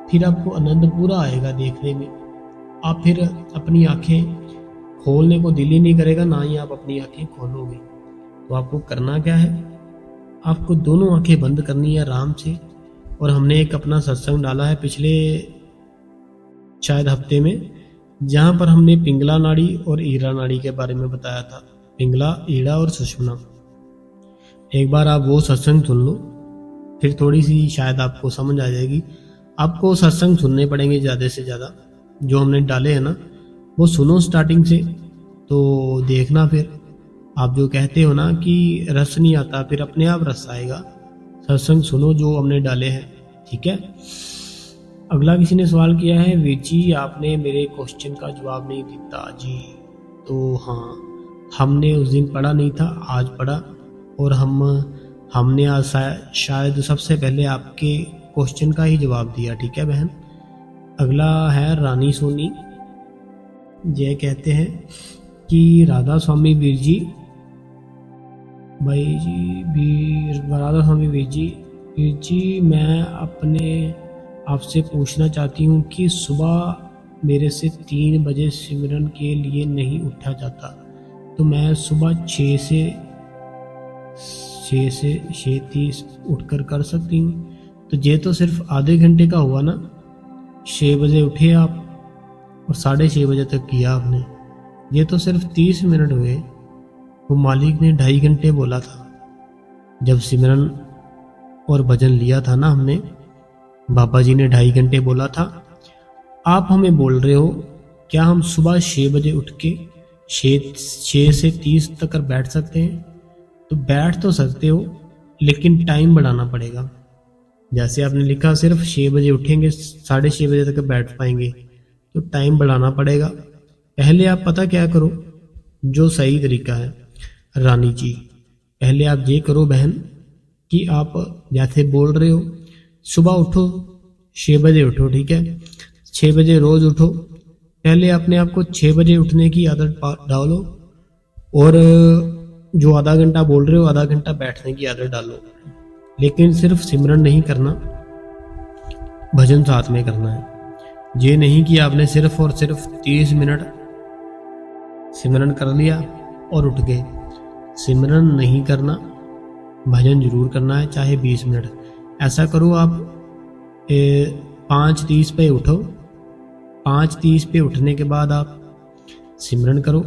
Speaker 1: फिर आपको आनंद पूरा आएगा देखने में। आप फिर अपनी आंखें खोलने को दिल ही नहीं करेगा, ना ही आप अपनी आंखें खोलोगे। तो आपको करना क्या है, आपको दोनों आंखें बंद करनी है आराम से। और हमने एक अपना सत्संग डाला है पिछले शायद हफ्ते में, जहाँ पर हमने पिंगला नाड़ी और ईड़ा नाड़ी के बारे में बताया था। पिंगला, ईड़ा और सुषुम्ना। एक बार आप वो सत्संग सुन लो, फिर थोड़ी सी शायद आपको समझ आ जाएगी। आपको सत्संग सुनने पड़ेंगे ज़्यादा से ज़्यादा, जो हमने डाले हैं ना वो सुनो स्टार्टिंग से। तो देखना, फिर आप जो कहते हो ना कि रस नहीं आता, फिर अपने आप रस आएगा। सत्संग सुनो जो हमने डाले हैं। ठीक है। अगला किसी ने सवाल किया है, वीर जी आपने मेरे क्वेश्चन का जवाब नहीं दिया जी। तो हाँ, हमने उस दिन पढ़ा नहीं था, आज पढ़ा। और हमने आज शायद सबसे पहले आपके क्वेश्चन का ही जवाब दिया। ठीक है बहन। अगला है रानी सोनी। ये कहते हैं कि राधा स्वामी वीर जी, भाई जी राधा स्वामी वीर जी मैं अपने आपसे पूछना चाहती हूँ कि सुबह मेरे से 3 बजे सिमरन के लिए नहीं उठा जाता, तो मैं सुबह 6 से 6 से 6:30 उठकर कर सकती हूँ। तो ये तो सिर्फ आधे घंटे का हुआ ना। 6 बजे उठे आप और 6:30 बजे तक किया आपने, ये तो सिर्फ 30 मिनट हुए। वो मालिक ने 2.5 घंटे बोला था। जब सिमरन और भजन लिया था ना हमने, बाबा जी ने 2.5 घंटे बोला था। आप हमें बोल रहे हो क्या हम सुबह 6 बजे उठ के 6 से 30 तक बैठ सकते हैं? तो बैठ तो सकते हो, लेकिन टाइम बढ़ाना पड़ेगा। जैसे आपने लिखा सिर्फ 6 बजे उठेंगे, 6:30 बजे तक बैठ पाएंगे, तो टाइम बढ़ाना पड़ेगा। पहले आप पता क्या करो, जो सही तरीका है रानी जी, पहले आप ये करो बहन कि आप जैसे बोल रहे हो सुबह उठो, 6 बजे उठो, ठीक है, 6 बजे रोज उठो। पहले अपने आप को 6 बजे उठने की आदत डालो, और जो आधा घंटा बोल रहे हो आधा घंटा बैठने की आदत डालो। लेकिन सिर्फ सिमरन नहीं करना, भजन साथ में करना है। ये नहीं कि आपने सिर्फ और सिर्फ 30 मिनट सिमरन कर लिया और उठ गए। सिमरन नहीं करना, भजन जरूर करना है, चाहे 20 मिनट। ऐसा करो आप 5:30 पे उठो, 5:30 पे उठने के बाद आप सिमरन करो,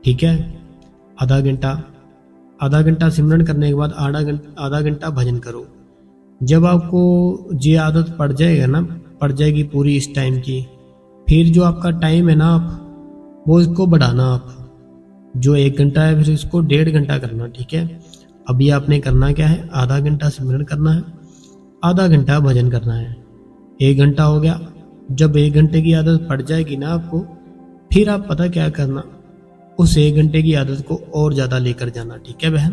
Speaker 1: ठीक है। आधा घंटा सिमरन करने के बाद आधा घंटा भजन करो। जब आपको ये आदत पड़ जाएगी पूरी इस टाइम की, फिर जो आपका टाइम है ना, आप वो इसको बढ़ाना। आप जो 1 घंटा है फिर इसको 1.5 घंटा करना, ठीक है। अभी आपने करना क्या है, आधा घंटा सिमरन करना है, आधा घंटा भजन करना है, 1 घंटा हो गया। जब 1 घंटे की आदत पड़ जाएगी ना आपको, फिर आप पता क्या करना, उस 1 घंटे की आदत को और ज़्यादा लेकर जाना, ठीक है बहन।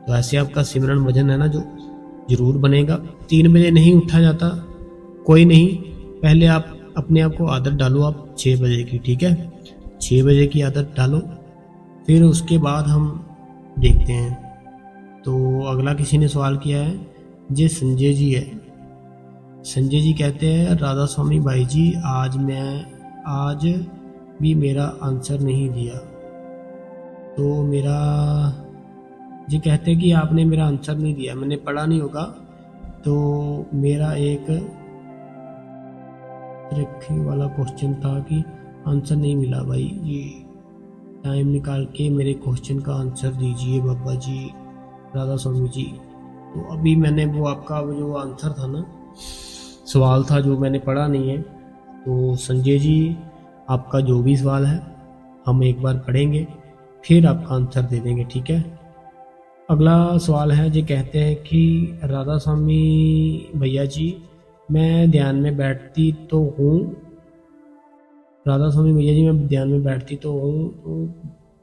Speaker 1: तो ऐसे आपका सिमरन भजन है ना जो जरूर बनेगा। 3 बजे नहीं उठा जाता, कोई नहीं, पहले आप अपने आप को आदत डालो आप 6 बजे की, ठीक है। 6 बजे की आदत डालो, फिर उसके बाद हम देखते हैं। तो अगला किसी ने सवाल किया है, ये संजय जी है। संजय जी कहते हैं, राधा स्वामी भाई जी आज भी मेरा आंसर नहीं दिया। तो मेरा जी कहते हैं कि आपने मेरा आंसर नहीं दिया, मैंने पढ़ा नहीं होगा। तो मेरा एक रखे वाला क्वेश्चन था कि आंसर नहीं मिला भाई जी, टाइम निकाल के मेरे क्वेश्चन का आंसर दीजिए बाबा जी, राधा स्वामी जी। तो अभी मैंने वो आपका जो आंसर था ना, सवाल था जो मैंने पढ़ा नहीं है। तो संजय जी, आपका जो भी सवाल है हम एक बार पढ़ेंगे, फिर आपका आंसर दे देंगे, ठीक है। अगला सवाल है, जो कहते हैं कि राधा स्वामी भैया जी, मैं ध्यान में बैठती तो हूँ, राधा स्वामी भैया जी मैं ध्यान में बैठती तो हूँ, तो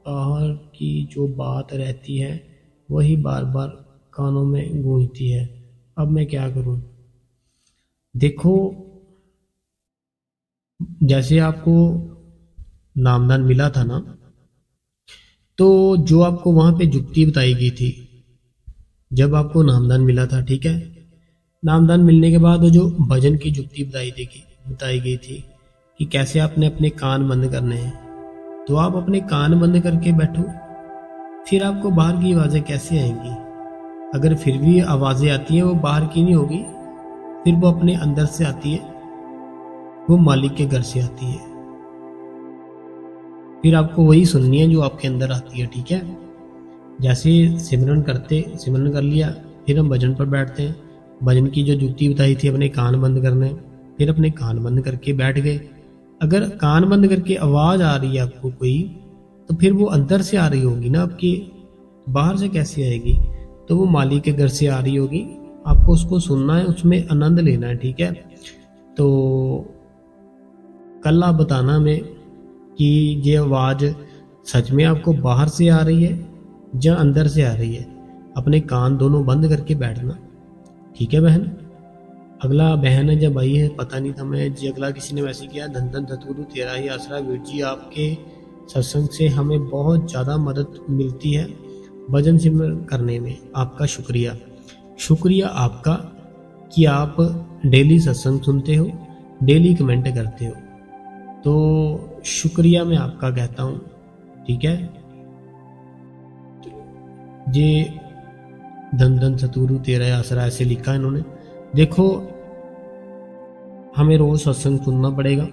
Speaker 1: बाहर की जो बात रहती है वही बार बार कानों में गूंजती है, अब मैं क्या करूँ? देखो, जैसे आपको नामदान मिला था ना, तो जो आपको वहां पे जुक्ति बताई गई थी, जब आपको नामदान मिला था, ठीक है, नामदान मिलने के बाद वो जो भजन की जुक्ति बताई गई थी कि कैसे आपने अपने कान बंद करने हैं, तो आप अपने कान बंद करके बैठो, फिर आपको बाहर की आवाज़ें कैसे आएंगी? अगर फिर भी आवाज़ें आती हैं, वो बाहर की नहीं होगी, फिर वो अपने अंदर से आती है, वो मालिक के घर से आती है। फिर आपको वही सुननी है जो आपके अंदर आती है, ठीक है। जैसे सिमरन कर लिया, फिर हम भजन पर बैठते हैं। भजन की जो जुक्ति बताई थी, अपने कान बंद करने, फिर अपने कान बंद करके बैठ गए। अगर कान बंद करके आवाज़ आ रही है आपको कोई, तो फिर वो अंदर से आ रही होगी ना आपकी, बाहर से कैसे आएगी? तो वो मालिक के घर से आ रही होगी, आपको उसको सुनना है, उसमें आनंद लेना है, ठीक है। तो कल आप बताना हमें कि ये आवाज़ सच में आपको बाहर से आ रही है या अंदर से आ रही है। अपने कान दोनों बंद करके बैठना, ठीक है बहन। अगला बहन है जब आई है, पता नहीं था मैं जी। अगला किसी ने वैसे किया, धन धन सतगुरु तेरा ही आसरा वीर जी, आपके सत्संग से हमें बहुत ज़्यादा मदद मिलती है भजन सिमरन करने में, आपका शुक्रिया। शुक्रिया आपका कि आप डेली सत्संग सुनते हो, डेली कमेंट करते हो, तो शुक्रिया मैं आपका कहता हूँ, ठीक है। ये धन धन सतगुरु तेरा आसरा, ऐसे लिखा है इन्होंने। देखो हमें रोज सत्संग सुनना पड़ेगा,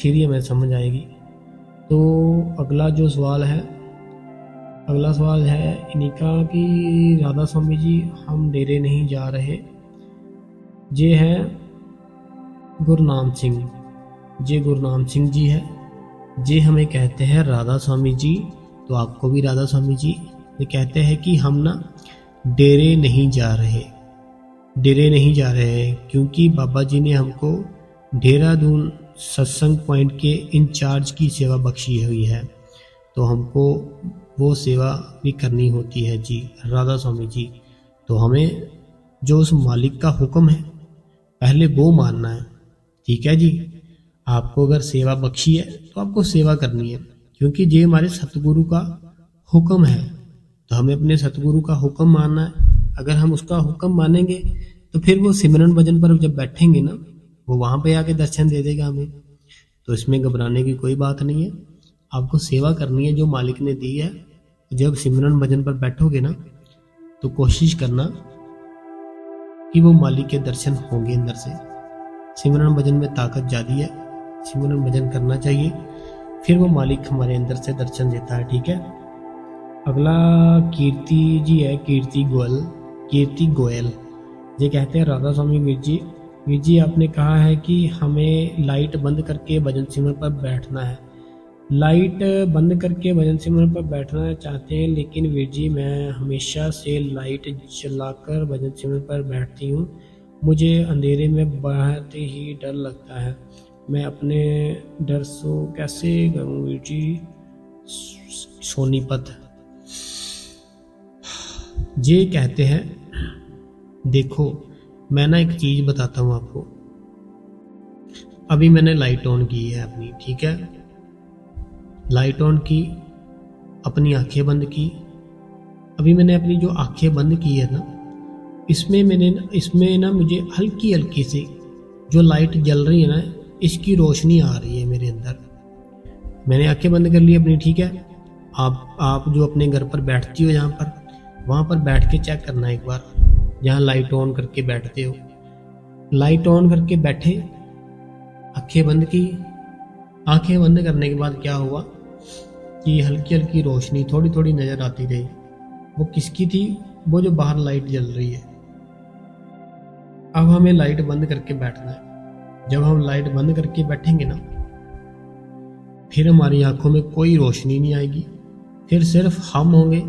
Speaker 1: फिर ही हमें समझ आएगी। तो अगला जो सवाल है, अगला सवाल है इन्हीं का कि राधा स्वामी जी हम डेरे नहीं जा रहे। ये है गुरनाम सिंह, ये गुरनाम सिंह जी है, ये हमें कहते हैं राधा स्वामी जी, तो आपको भी राधा स्वामी जी ये कहते हैं कि हम ना डेरे नहीं जा रहे, डेरे नहीं जा रहे हैं, क्योंकि बाबा जी ने हमको देहरादून सत्संग पॉइंट के इंचार्ज की सेवा बख्शी हुई है, तो हमको वो सेवा भी करनी होती है जी राधा स्वामी जी। तो हमें जो उस मालिक का हुक्म है पहले वो मानना है, ठीक है जी। आपको अगर सेवा बख्शी है तो आपको सेवा करनी है, क्योंकि ये हमारे सतगुरु का हुक्म है, तो हमें अपने सतगुरु का हुक्म मानना है। अगर हम उसका हुक्म मानेंगे तो फिर वो सिमरन भजन पर जब बैठेंगे ना, वो वहाँ पे आके दर्शन दे देगा हमें। तो इसमें घबराने की कोई बात नहीं है, आपको सेवा करनी है जो मालिक ने दी है। जब सिमरन भजन पर बैठोगे ना, तो कोशिश करना कि वो मालिक के दर्शन होंगे अंदर से। सिमरन भजन में ताकत ज़्यादा है, सिमरन भजन करना चाहिए, फिर वो मालिक हमारे अंदर से दर्शन देता है, ठीक है। अगला कीर्ति जी है, कीर्ति गोयल। ये कहते हैं राधा स्वामी वीर जी आपने कहा है कि हमें लाइट बंद करके भजन सिमरन पर बैठना है। लाइट बंद करके भजन सिमरन पर बैठना चाहते हैं, लेकिन वीर जी मैं हमेशा से लाइट जलाकर भजन सिमरन पर बैठती हूँ। मुझे अंधेरे में बहुत ही डर लगता है, मैं अपने डर से कैसे करूँ वीर जी। सोनीपत ये कहते हैं, देखो मैं ना एक चीज बताता हूँ आपको। अभी मैंने लाइट ऑन की है अपनी, ठीक है, लाइट ऑन की, अपनी आंखें बंद की। अभी मैंने अपनी जो आंखें बंद की है ना, इसमें ना मुझे हल्की हल्की सी जो लाइट जल रही है ना, इसकी रोशनी आ रही है मेरे अंदर। मैंने आंखें बंद कर ली अपनी, ठीक है। आप जो अपने घर पर बैठती हो जहाँ पर, वहाँ पर बैठ के चेक करना एक बार, जहाँ लाइट ऑन करके बैठते हो। लाइट ऑन करके बैठे, आंखें बंद की, आंखें बंद करने के बाद क्या हुआ कि हल्की हल्की रोशनी थोड़ी थोड़ी नजर आती रही। वो किसकी थी? वो जो बाहर लाइट जल रही है। अब हमें लाइट बंद करके बैठना है। जब हम लाइट बंद करके बैठेंगे ना, फिर हमारी आंखों में कोई रोशनी नहीं आएगी, फिर सिर्फ हम होंगे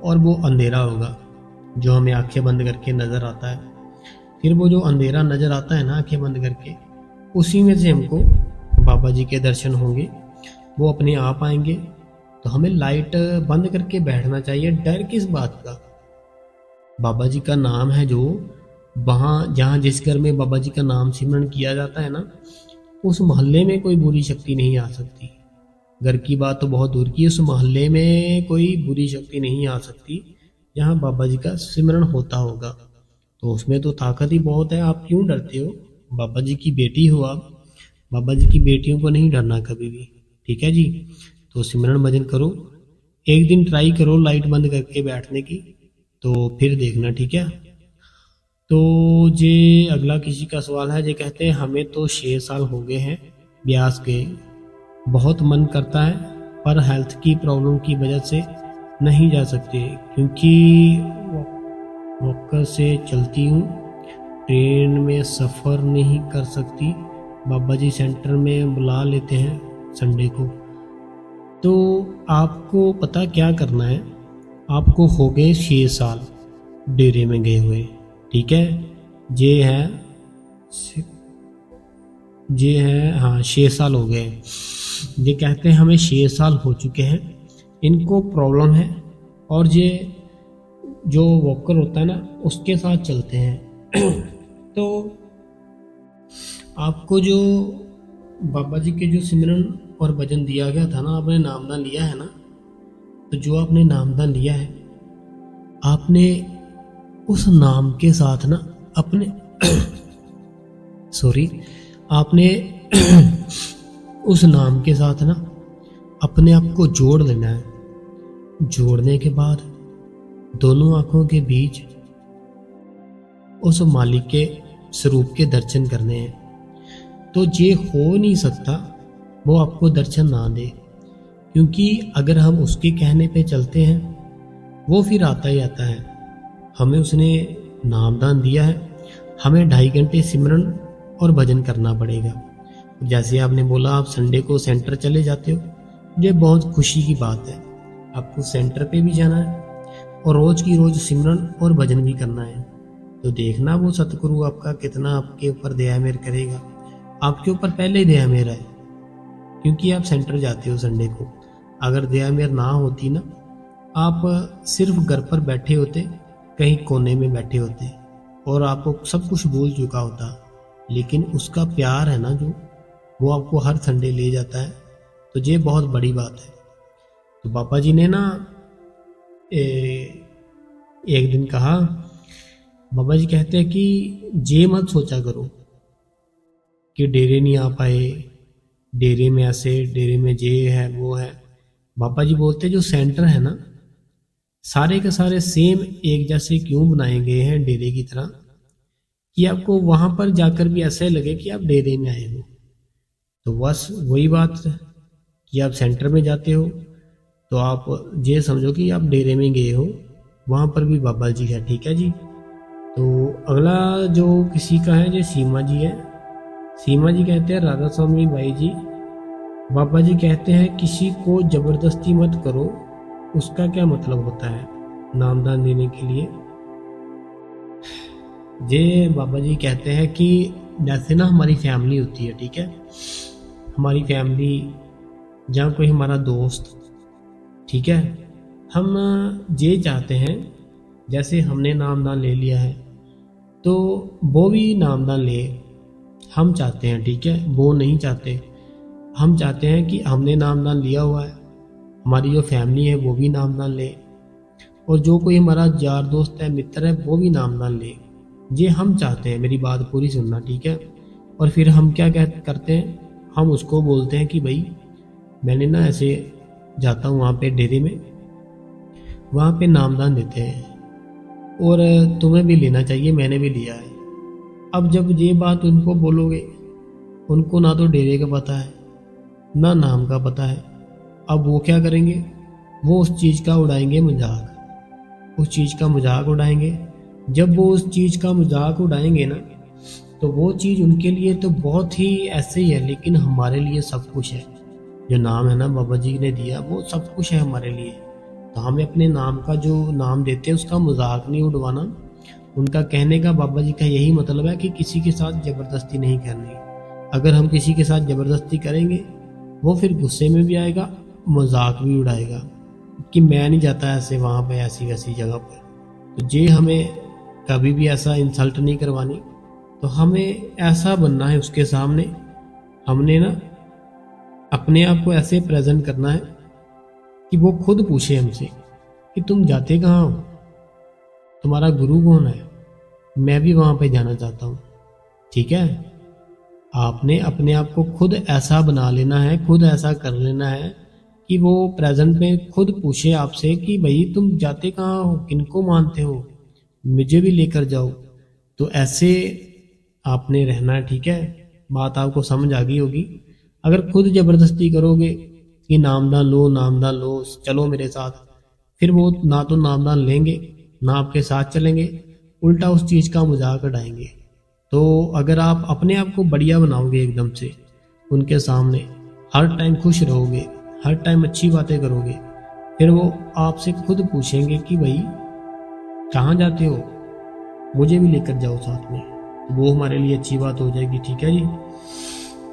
Speaker 1: और वो अंधेरा होगा जो हमें आंखें बंद करके नजर आता है। फिर वो जो अंधेरा नजर आता है ना आंखें बंद करके, उसी में से हमको बाबा जी के दर्शन होंगे, वो अपने आप आएंगे। तो हमें लाइट बंद करके बैठना चाहिए। डर किस बात का? बाबा जी का नाम है जो, वहाँ जहाँ जिस घर में बाबा जी का नाम सिमरन किया जाता है ना, उस मोहल्ले में कोई बुरी शक्ति नहीं आ सकती। घर की बात तो बहुत दूर की, उस मोहल्ले में कोई बुरी शक्ति नहीं आ सकती जहाँ बाबा जी का सिमरन होता होगा। तो उसमें तो ताकत ही बहुत है। आप क्यों डरते हो? बाबा जी की बेटी हो आप, बाबा जी की बेटियों को नहीं डरना कभी भी, ठीक है जी। तो सिमरन भजन करो, एक दिन ट्राई करो लाइट बंद करके बैठने की, तो फिर देखना, ठीक है। तो ये अगला किसी का सवाल है, ये कहते हैं हमें तो 6 साल हो गए हैं ब्यास गए, बहुत मन करता है पर हेल्थ की प्रॉब्लम की वजह से नहीं जा सकते, क्योंकि वॉकर से चलती हूँ, ट्रेन में सफ़र नहीं कर सकती। बाबा जी सेंटर में बुला लेते हैं संडे को। तो आपको पता क्या करना है, आपको हो गए 6 साल डेरे में गए हुए, ठीक है। ये है हाँ 6 साल हो गए। ये कहते हैं हमें 6 साल हो चुके हैं, इनको प्रॉब्लम है, और ये जो वॉकर होता है ना उसके साथ चलते हैं। तो आपको जो बाबा जी के जो सिमरन और भजन दिया गया था ना, आपने नामदान लिया है ना, तो जो आपने नामदान लिया है, आपने उस नाम के साथ ना अपने आपने उस नाम के साथ ना अपने आप को जोड़ लेना है। जोड़ने के बाद दोनों आंखों के बीच उस मालिक के स्वरूप के दर्शन करने हैं। तो ये हो नहीं सकता वो आपको दर्शन ना दे, क्योंकि अगर हम उसके कहने पे चलते हैं वो फिर आता ही आता है। हमें उसने नामदान दिया है, हमें 2.5 घंटे सिमरन और भजन करना पड़ेगा। जैसे आपने बोला आप संडे को सेंटर चले जाते हो, ये बहुत खुशी की बात है। आपको सेंटर पे भी जाना है और रोज की रोज सिमरन और भजन भी करना है। तो देखना वो सतगुरु आपका कितना आपके ऊपर दया मेहर करेगा। आपके ऊपर पहले ही दया मेहर है, क्योंकि आप सेंटर जाते हो संडे को। अगर दया मेहर ना होती ना, आप सिर्फ घर पर बैठे होते, कहीं कोने में बैठे होते और आपको सब कुछ भूल चुका होता। लेकिन उसका प्यार है ना जो, वो आपको हर संडे ले जाता है। तो ये बहुत बड़ी बात है। तो पापा जी ने ना एक दिन कहा, बाबा जी कहते हैं कि ये मत सोचा करो कि डेरे नहीं आ पाए, डेरे में ऐसे, डेरे में ये है वो है। बाबा जी बोलते जो सेंटर है ना, सारे के सारे सेम एक जैसे क्यों बनाए गए हैं डेरे की तरह, कि आपको वहां पर जाकर भी ऐसे लगे कि आप डेरे में आए हो। तो बस वही बात है कि आप सेंटर में जाते हो तो आप ये समझो कि आप डेरे में गए हो, वहां पर भी बाबा जी है। ठीक है जी। तो अगला जो किसी का है, जो सीमा जी है। सीमा जी कहते हैं, राधा स्वामी भाई जी, बाबा जी कहते हैं किसी को जबरदस्ती मत करो, उसका क्या मतलब होता है नामदान देने के लिए। ये बाबा जी कहते हैं कि जैसे ना हमारी फैमिली होती है, ठीक है, हमारी फैमिली जहाँ कोई हमारा दोस्त, ठीक है, हम ये चाहते हैं जैसे हमने नामदान ले लिया है तो वो भी नामदान ले, हम चाहते हैं। ठीक है, वो नहीं चाहते। हम चाहते हैं कि हमने नामदान लिया हुआ है, हमारी जो फैमिली है वो भी नामदान ले, और जो कोई हमारा यार दोस्त है, मित्र है, वो भी नामदान ले। ये हम चाहते हैं। मेरी बात पूरी सुनना, ठीक है। और फिर हम क्या करते हैं, हम उसको बोलते हैं कि भाई मैंने ना ऐसे जाता हूँ वहाँ पे डेरे में, वहाँ पे नामदान देते हैं और तुम्हें भी लेना चाहिए, मैंने भी लिया है। अब जब ये बात उनको बोलोगे, उनको ना तो डेरे का पता है ना नाम का पता है। अब वो क्या करेंगे, वो उस चीज़ का उड़ाएंगे मजाक, उस चीज़ का मजाक उड़ाएंगे। जब वो उस चीज़ का मजाक उड़ाएंगे ना, तो वो चीज़ उनके लिए तो बहुत ही ऐसे ही है, लेकिन हमारे लिए सब कुछ है। जो नाम है ना बाबा जी ने दिया, वो सब कुछ है हमारे लिए। तो हमें अपने नाम का जो नाम देते हैं उसका मजाक नहीं उड़वाना। उनका कहने का, बाबा जी का यही मतलब है कि किसी के साथ ज़बरदस्ती नहीं करनी। अगर हम किसी के साथ ज़बरदस्ती करेंगे, वो फिर गुस्से में भी आएगा, मजाक भी उड़ाएगा कि मैं नहीं जाता ऐसे वहाँ पे, ऐसी वैसी जगह पर। तो ये हमें कभी भी ऐसा इंसल्ट नहीं करवानी। तो हमें ऐसा बनना है उसके सामने, हमने ना अपने आप को ऐसे प्रेजेंट करना है कि वो खुद पूछे हमसे कि तुम जाते कहाँ हो, तुम्हारा गुरु कौन है, मैं भी वहाँ पे जाना चाहता हूँ। ठीक है, आपने अपने आप को खुद ऐसा बना लेना है, खुद ऐसा कर लेना है कि वो प्रेजेंट में खुद पूछे आपसे कि भाई तुम जाते कहाँ हो, किनको मानते हो, मुझे भी लेकर जाओ। तो ऐसे आपने रहना है। ठीक है, बात आपको समझ आ गई होगी। अगर खुद जबरदस्ती करोगे कि नामदान लो, चलो मेरे साथ, फिर वो ना तो नामदान लेंगे ना आपके साथ चलेंगे, उल्टा उस चीज़ का मजाक उड़ाएंगे। तो अगर आप अपने आप को बढ़िया बनाओगे एकदम से उनके सामने, हर टाइम खुश रहोगे, हर टाइम अच्छी बातें करोगे, फिर वो आपसे खुद पूछेंगे कि भाई कहाँ जाते हो, मुझे भी लेकर जाओ साथ में। तो वो हमारे लिए अच्छी बात हो जाएगी। ठीक है जी।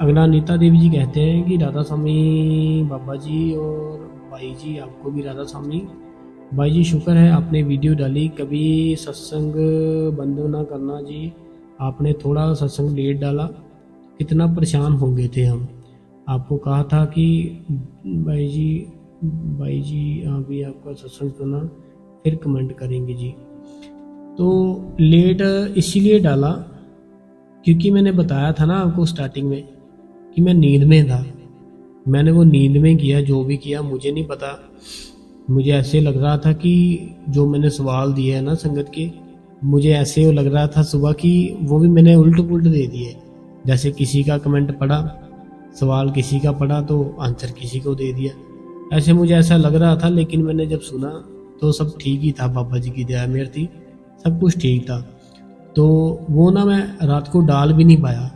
Speaker 1: अगला नीता देवी जी कहते हैं कि राधा स्वामी बाबा जी और भाई जी, आपको भी राधा स्वामी। भाई जी शुक्र है आपने वीडियो डाली, कभी सत्संग बंद ना करना जी, आपने थोड़ा सत्संग लेट डाला, कितना परेशान हो गए थे हम। आपको कहा था कि भाई जी अभी आपका सत्संग सुना, फिर कमेंट करेंगे जी। तो लेट इसीलिए डाला क्योंकि मैंने बताया था ना आपको स्टार्टिंग में कि मैं नींद में था। मैंने वो नींद में किया, जो भी किया मुझे नहीं पता मुझे ऐसे लग रहा था कि जो मैंने सवाल दिए हैं ना संगत के, मुझे ऐसे लग रहा था सुबह कि वो भी मैंने उल्ट पुल्ट दे दिए। जैसे किसी का कमेंट पढ़ा, सवाल किसी का पढ़ा तो आंसर किसी को दे दिया, ऐसे मुझे ऐसा लग रहा था। लेकिन मैंने जब सुना तो सब ठीक ही था, बाबा जी की दया मेहर थी, सब कुछ ठीक था। तो वो ना मैं रात को डाल भी नहीं पाया,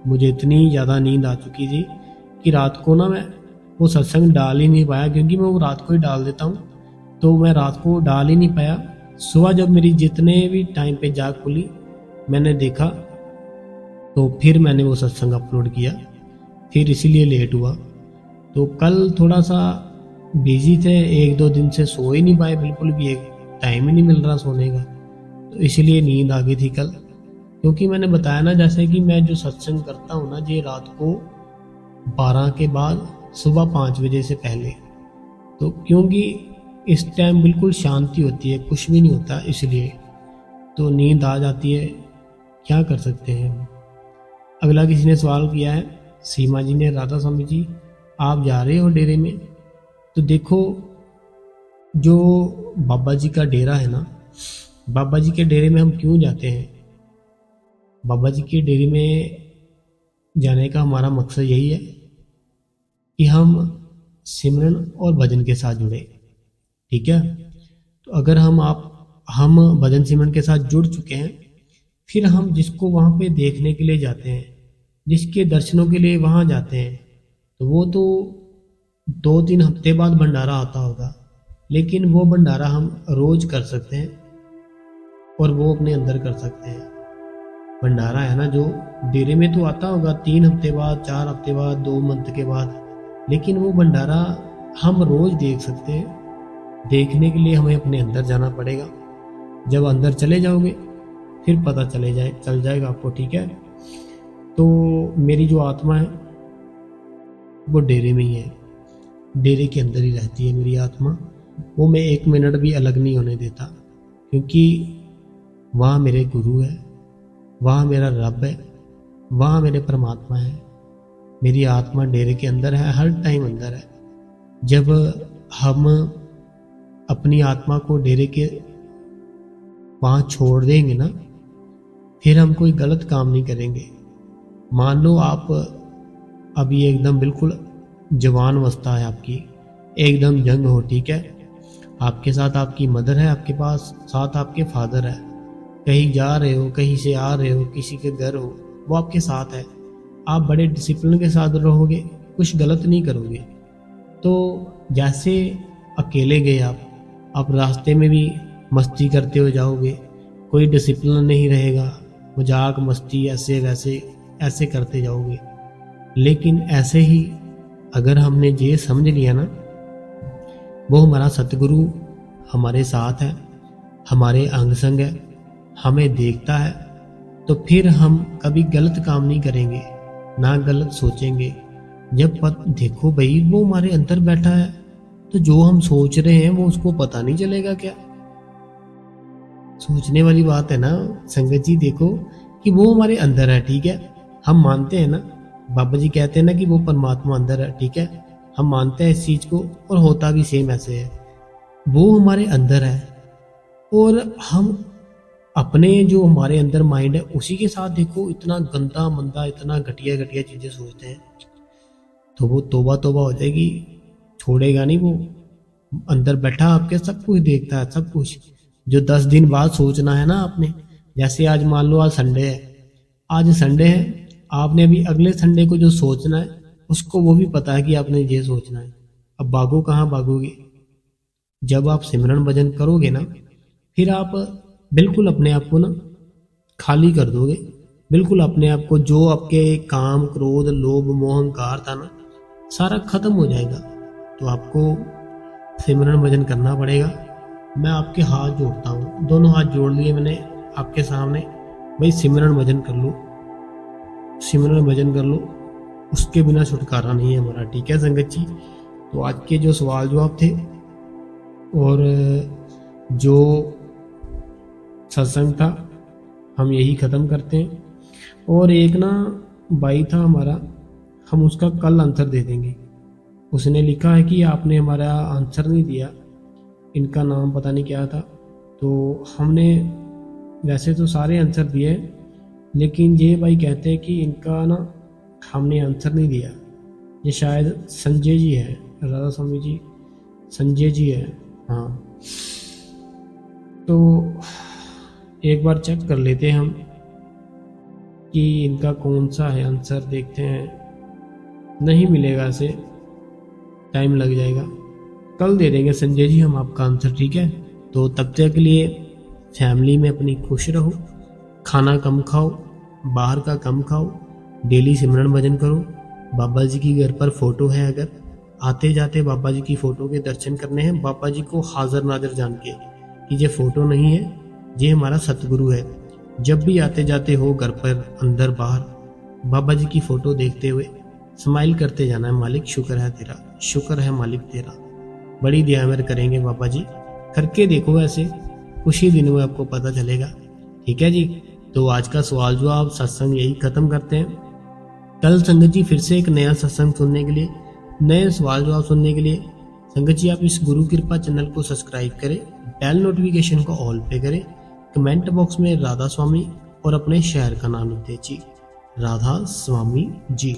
Speaker 1: मुझे इतनी ज़्यादा नींद आ चुकी थी कि रात को ना मैं वो सत्संग डाल ही नहीं पाया, क्योंकि मैं वो रात को ही डाल देता हूँ, तो मैं रात को डाल ही नहीं पाया। सुबह जब मेरी जितने भी टाइम पे जाग खुली, मैंने देखा, तो फिर मैंने वो सत्संग अपलोड किया, फिर इसीलिए लेट हुआ। तो कल थोड़ा सा बिजी थे, एक दो दिन से सो ही नहीं पाए बिल्कुल भी, एक टाइम ही नहीं मिल रहा सोने का, तो इसीलिए नींद आ गई थी कल। क्योंकि मैंने बताया ना, जैसे कि मैं जो सत्संग करता हूँ ना, ये रात को 12 के बाद सुबह 5 बजे से पहले, तो क्योंकि इस टाइम बिल्कुल शांति होती है, कुछ भी नहीं होता, इसलिए तो नींद आ जाती है, क्या कर सकते हैं हम। अगला किसी ने सवाल किया है, सीमा जी ने, राधा स्वामी जी आप जा रहे हो डेरे में? तो देखो, जो बाबा जी का डेरा है ना, बाबा जी के डेरे में हम क्यों जाते हैं? बाबा जी के डेरे में जाने का हमारा मकसद यही है कि हम सिमरन और भजन के साथ जुड़े, ठीक है। तो अगर हम भजन सिमरन के साथ जुड़ चुके हैं, फिर हम जिसको वहाँ पे देखने के लिए जाते हैं, जिसके दर्शनों के लिए वहाँ जाते हैं, तो वो तो 2-3 हफ्ते बाद भंडारा आता होगा, लेकिन वो भंडारा हम रोज कर सकते हैं और वो अपने अंदर कर सकते हैं। भंडारा है ना, जो डेरे में तो आता होगा 3 हफ्ते बाद, 4 हफ्ते बाद, 2 मंथ के बाद, लेकिन वो भंडारा हम रोज देख सकते हैं। देखने के लिए हमें अपने अंदर जाना पड़ेगा। जब अंदर चले जाओगे फिर पता चल जाएगा आपको, ठीक है। तो मेरी जो आत्मा है वो डेरे में ही है, डेरे के अंदर ही रहती है मेरी आत्मा, वो मैं 1 मिनट भी अलग नहीं होने देता, क्योंकि वहाँ मेरे गुरु है, वहाँ मेरा रब है, वहाँ मेरे परमात्मा है। मेरी आत्मा डेरे के अंदर है, हर टाइम अंदर है। जब हम अपनी आत्मा को डेरे के वहाँ छोड़ देंगे ना, फिर हम कोई गलत काम नहीं करेंगे। मान लो आप अभी एकदम बिल्कुल जवान अवस्था है आपकी, एकदम यंग हो, ठीक है। आपके साथ आपकी मदर है, आपके पास साथ आपके फादर है, कहीं जा रहे हो, कहीं से आ रहे हो, किसी के घर हो, वो आपके साथ है। आप बड़े डिसिप्लिन के साथ रहोगे, कुछ गलत नहीं करोगे। तो जैसे अकेले गए आप रास्ते में भी मस्ती करते हो जाओगे, कोई डिसिप्लिन नहीं रहेगा, मजाक मस्ती ऐसे वैसे ऐसे करते जाओगे। लेकिन ऐसे ही अगर हमने ये समझ लिया ना, वो हमारा सतगुरु हमारे साथ है, हमारे अंग संग है, हमें देखता है, तो फिर हम कभी गलत काम नहीं करेंगे, ना गलत सोचेंगे। जब देखो भाई, वो हमारे अंदर बैठा है, तो जो हम सोच रहे हैं वो उसको पता नहीं चलेगा क्या? सोचने वाली बात है ना संगत जी। देखो कि वो हमारे अंदर है, ठीक है, हम मानते हैं ना, बाबा जी कहते हैं ना कि वो परमात्मा अंदर है, ठीक है, हम मानते हैं इस चीज को, और होता भी सेम ऐसे है। वो हमारे अंदर है और हम अपने जो हमारे अंदर माइंड है उसी के साथ देखो इतना गंदा मंदा, इतना घटिया घटिया चीजें सोचते हैं, तो वो तौबा तौबा हो जाएगी, छोड़ेगा नहीं वो। अंदर बैठा आपके, सब कुछ देखता है, सब कुछ। जो 10 दिन बाद सोचना है ना आपने, जैसे आज मान लो आज संडे है, आज संडे है, आपने अभी अगले संडे को जो सोचना है उसको वो भी पता है कि आपने ये सोचना है। अब भागो कहाँ भागोगे? जब आप सिमरन भजन करोगे ना, फिर आप बिल्कुल अपने आप को ना खाली कर दोगे, बिल्कुल अपने आप को, जो आपके काम क्रोध लोभ मोह अहंकार था ना, सारा खत्म हो जाएगा। तो आपको सिमरन भजन करना पड़ेगा। मैं आपके हाथ जोड़ता हूँ, दोनों हाथ जोड़ लिए मैंने आपके सामने, भाई सिमरन भजन कर लो, सिमरन भजन कर लो, उसके बिना छुटकारा नहीं है हमारा, ठीक है संगत जी। तो आज के जो सवाल जवाब थे और जो सत्संग था, हम यही ख़त्म करते हैं। और एक ना भाई था हमारा, हम उसका कल आंसर दे देंगे। उसने लिखा है कि आपने हमारा आंसर नहीं दिया, इनका नाम पता नहीं क्या था। तो हमने वैसे तो सारे आंसर दिए हैं, लेकिन ये भाई कहते हैं कि इनका ना हमने आंसर नहीं दिया। ये शायद संजय जी है, राधा स्वामी जी संजय जी है। हाँ, तो एक बार चेक कर लेते हैं हम कि इनका कौन सा है आंसर, देखते हैं। नहीं मिलेगा, ऐसे टाइम लग जाएगा, कल दे देंगे संजय जी हम आपका आंसर, ठीक है। तो तब तक के लिए फैमिली में अपनी खुश रहो, खाना कम खाओ, बाहर का कम खाओ, डेली सिमरन भजन करो। बाबा जी की घर पर फोटो है, अगर आते जाते बाबा जी की फ़ोटो के दर्शन करने हैं, बाबा जी को हाजिर नाजिर जान के कि ये फ़ोटो नहीं है, ये हमारा सतगुरु है। जब भी आते जाते हो घर पर अंदर बाहर, बाबा जी की फ़ोटो देखते हुए स्माइल करते जाना है, मालिक शुक्र है तेरा, शुक्र है मालिक तेरा, बड़ी दया मेर करेंगे बाबा जी। करके देखो, ऐसे कुछ ही दिनों में आपको पता चलेगा, ठीक है जी। तो आज का सवाल जवाब सत्संग यही ख़त्म करते हैं। कल संगत जी फिर से एक नया सत्संग सुनने के लिए, नए सवाल जवाब सुनने के लिए संगत जी आप इस गुरु कृपा चैनल को सब्सक्राइब करें, बेल नोटिफिकेशन को ऑल पे करें, कमेंट बॉक्स में राधा स्वामी और अपने शहर का नाम लिख दीजिए, राधा स्वामी जी।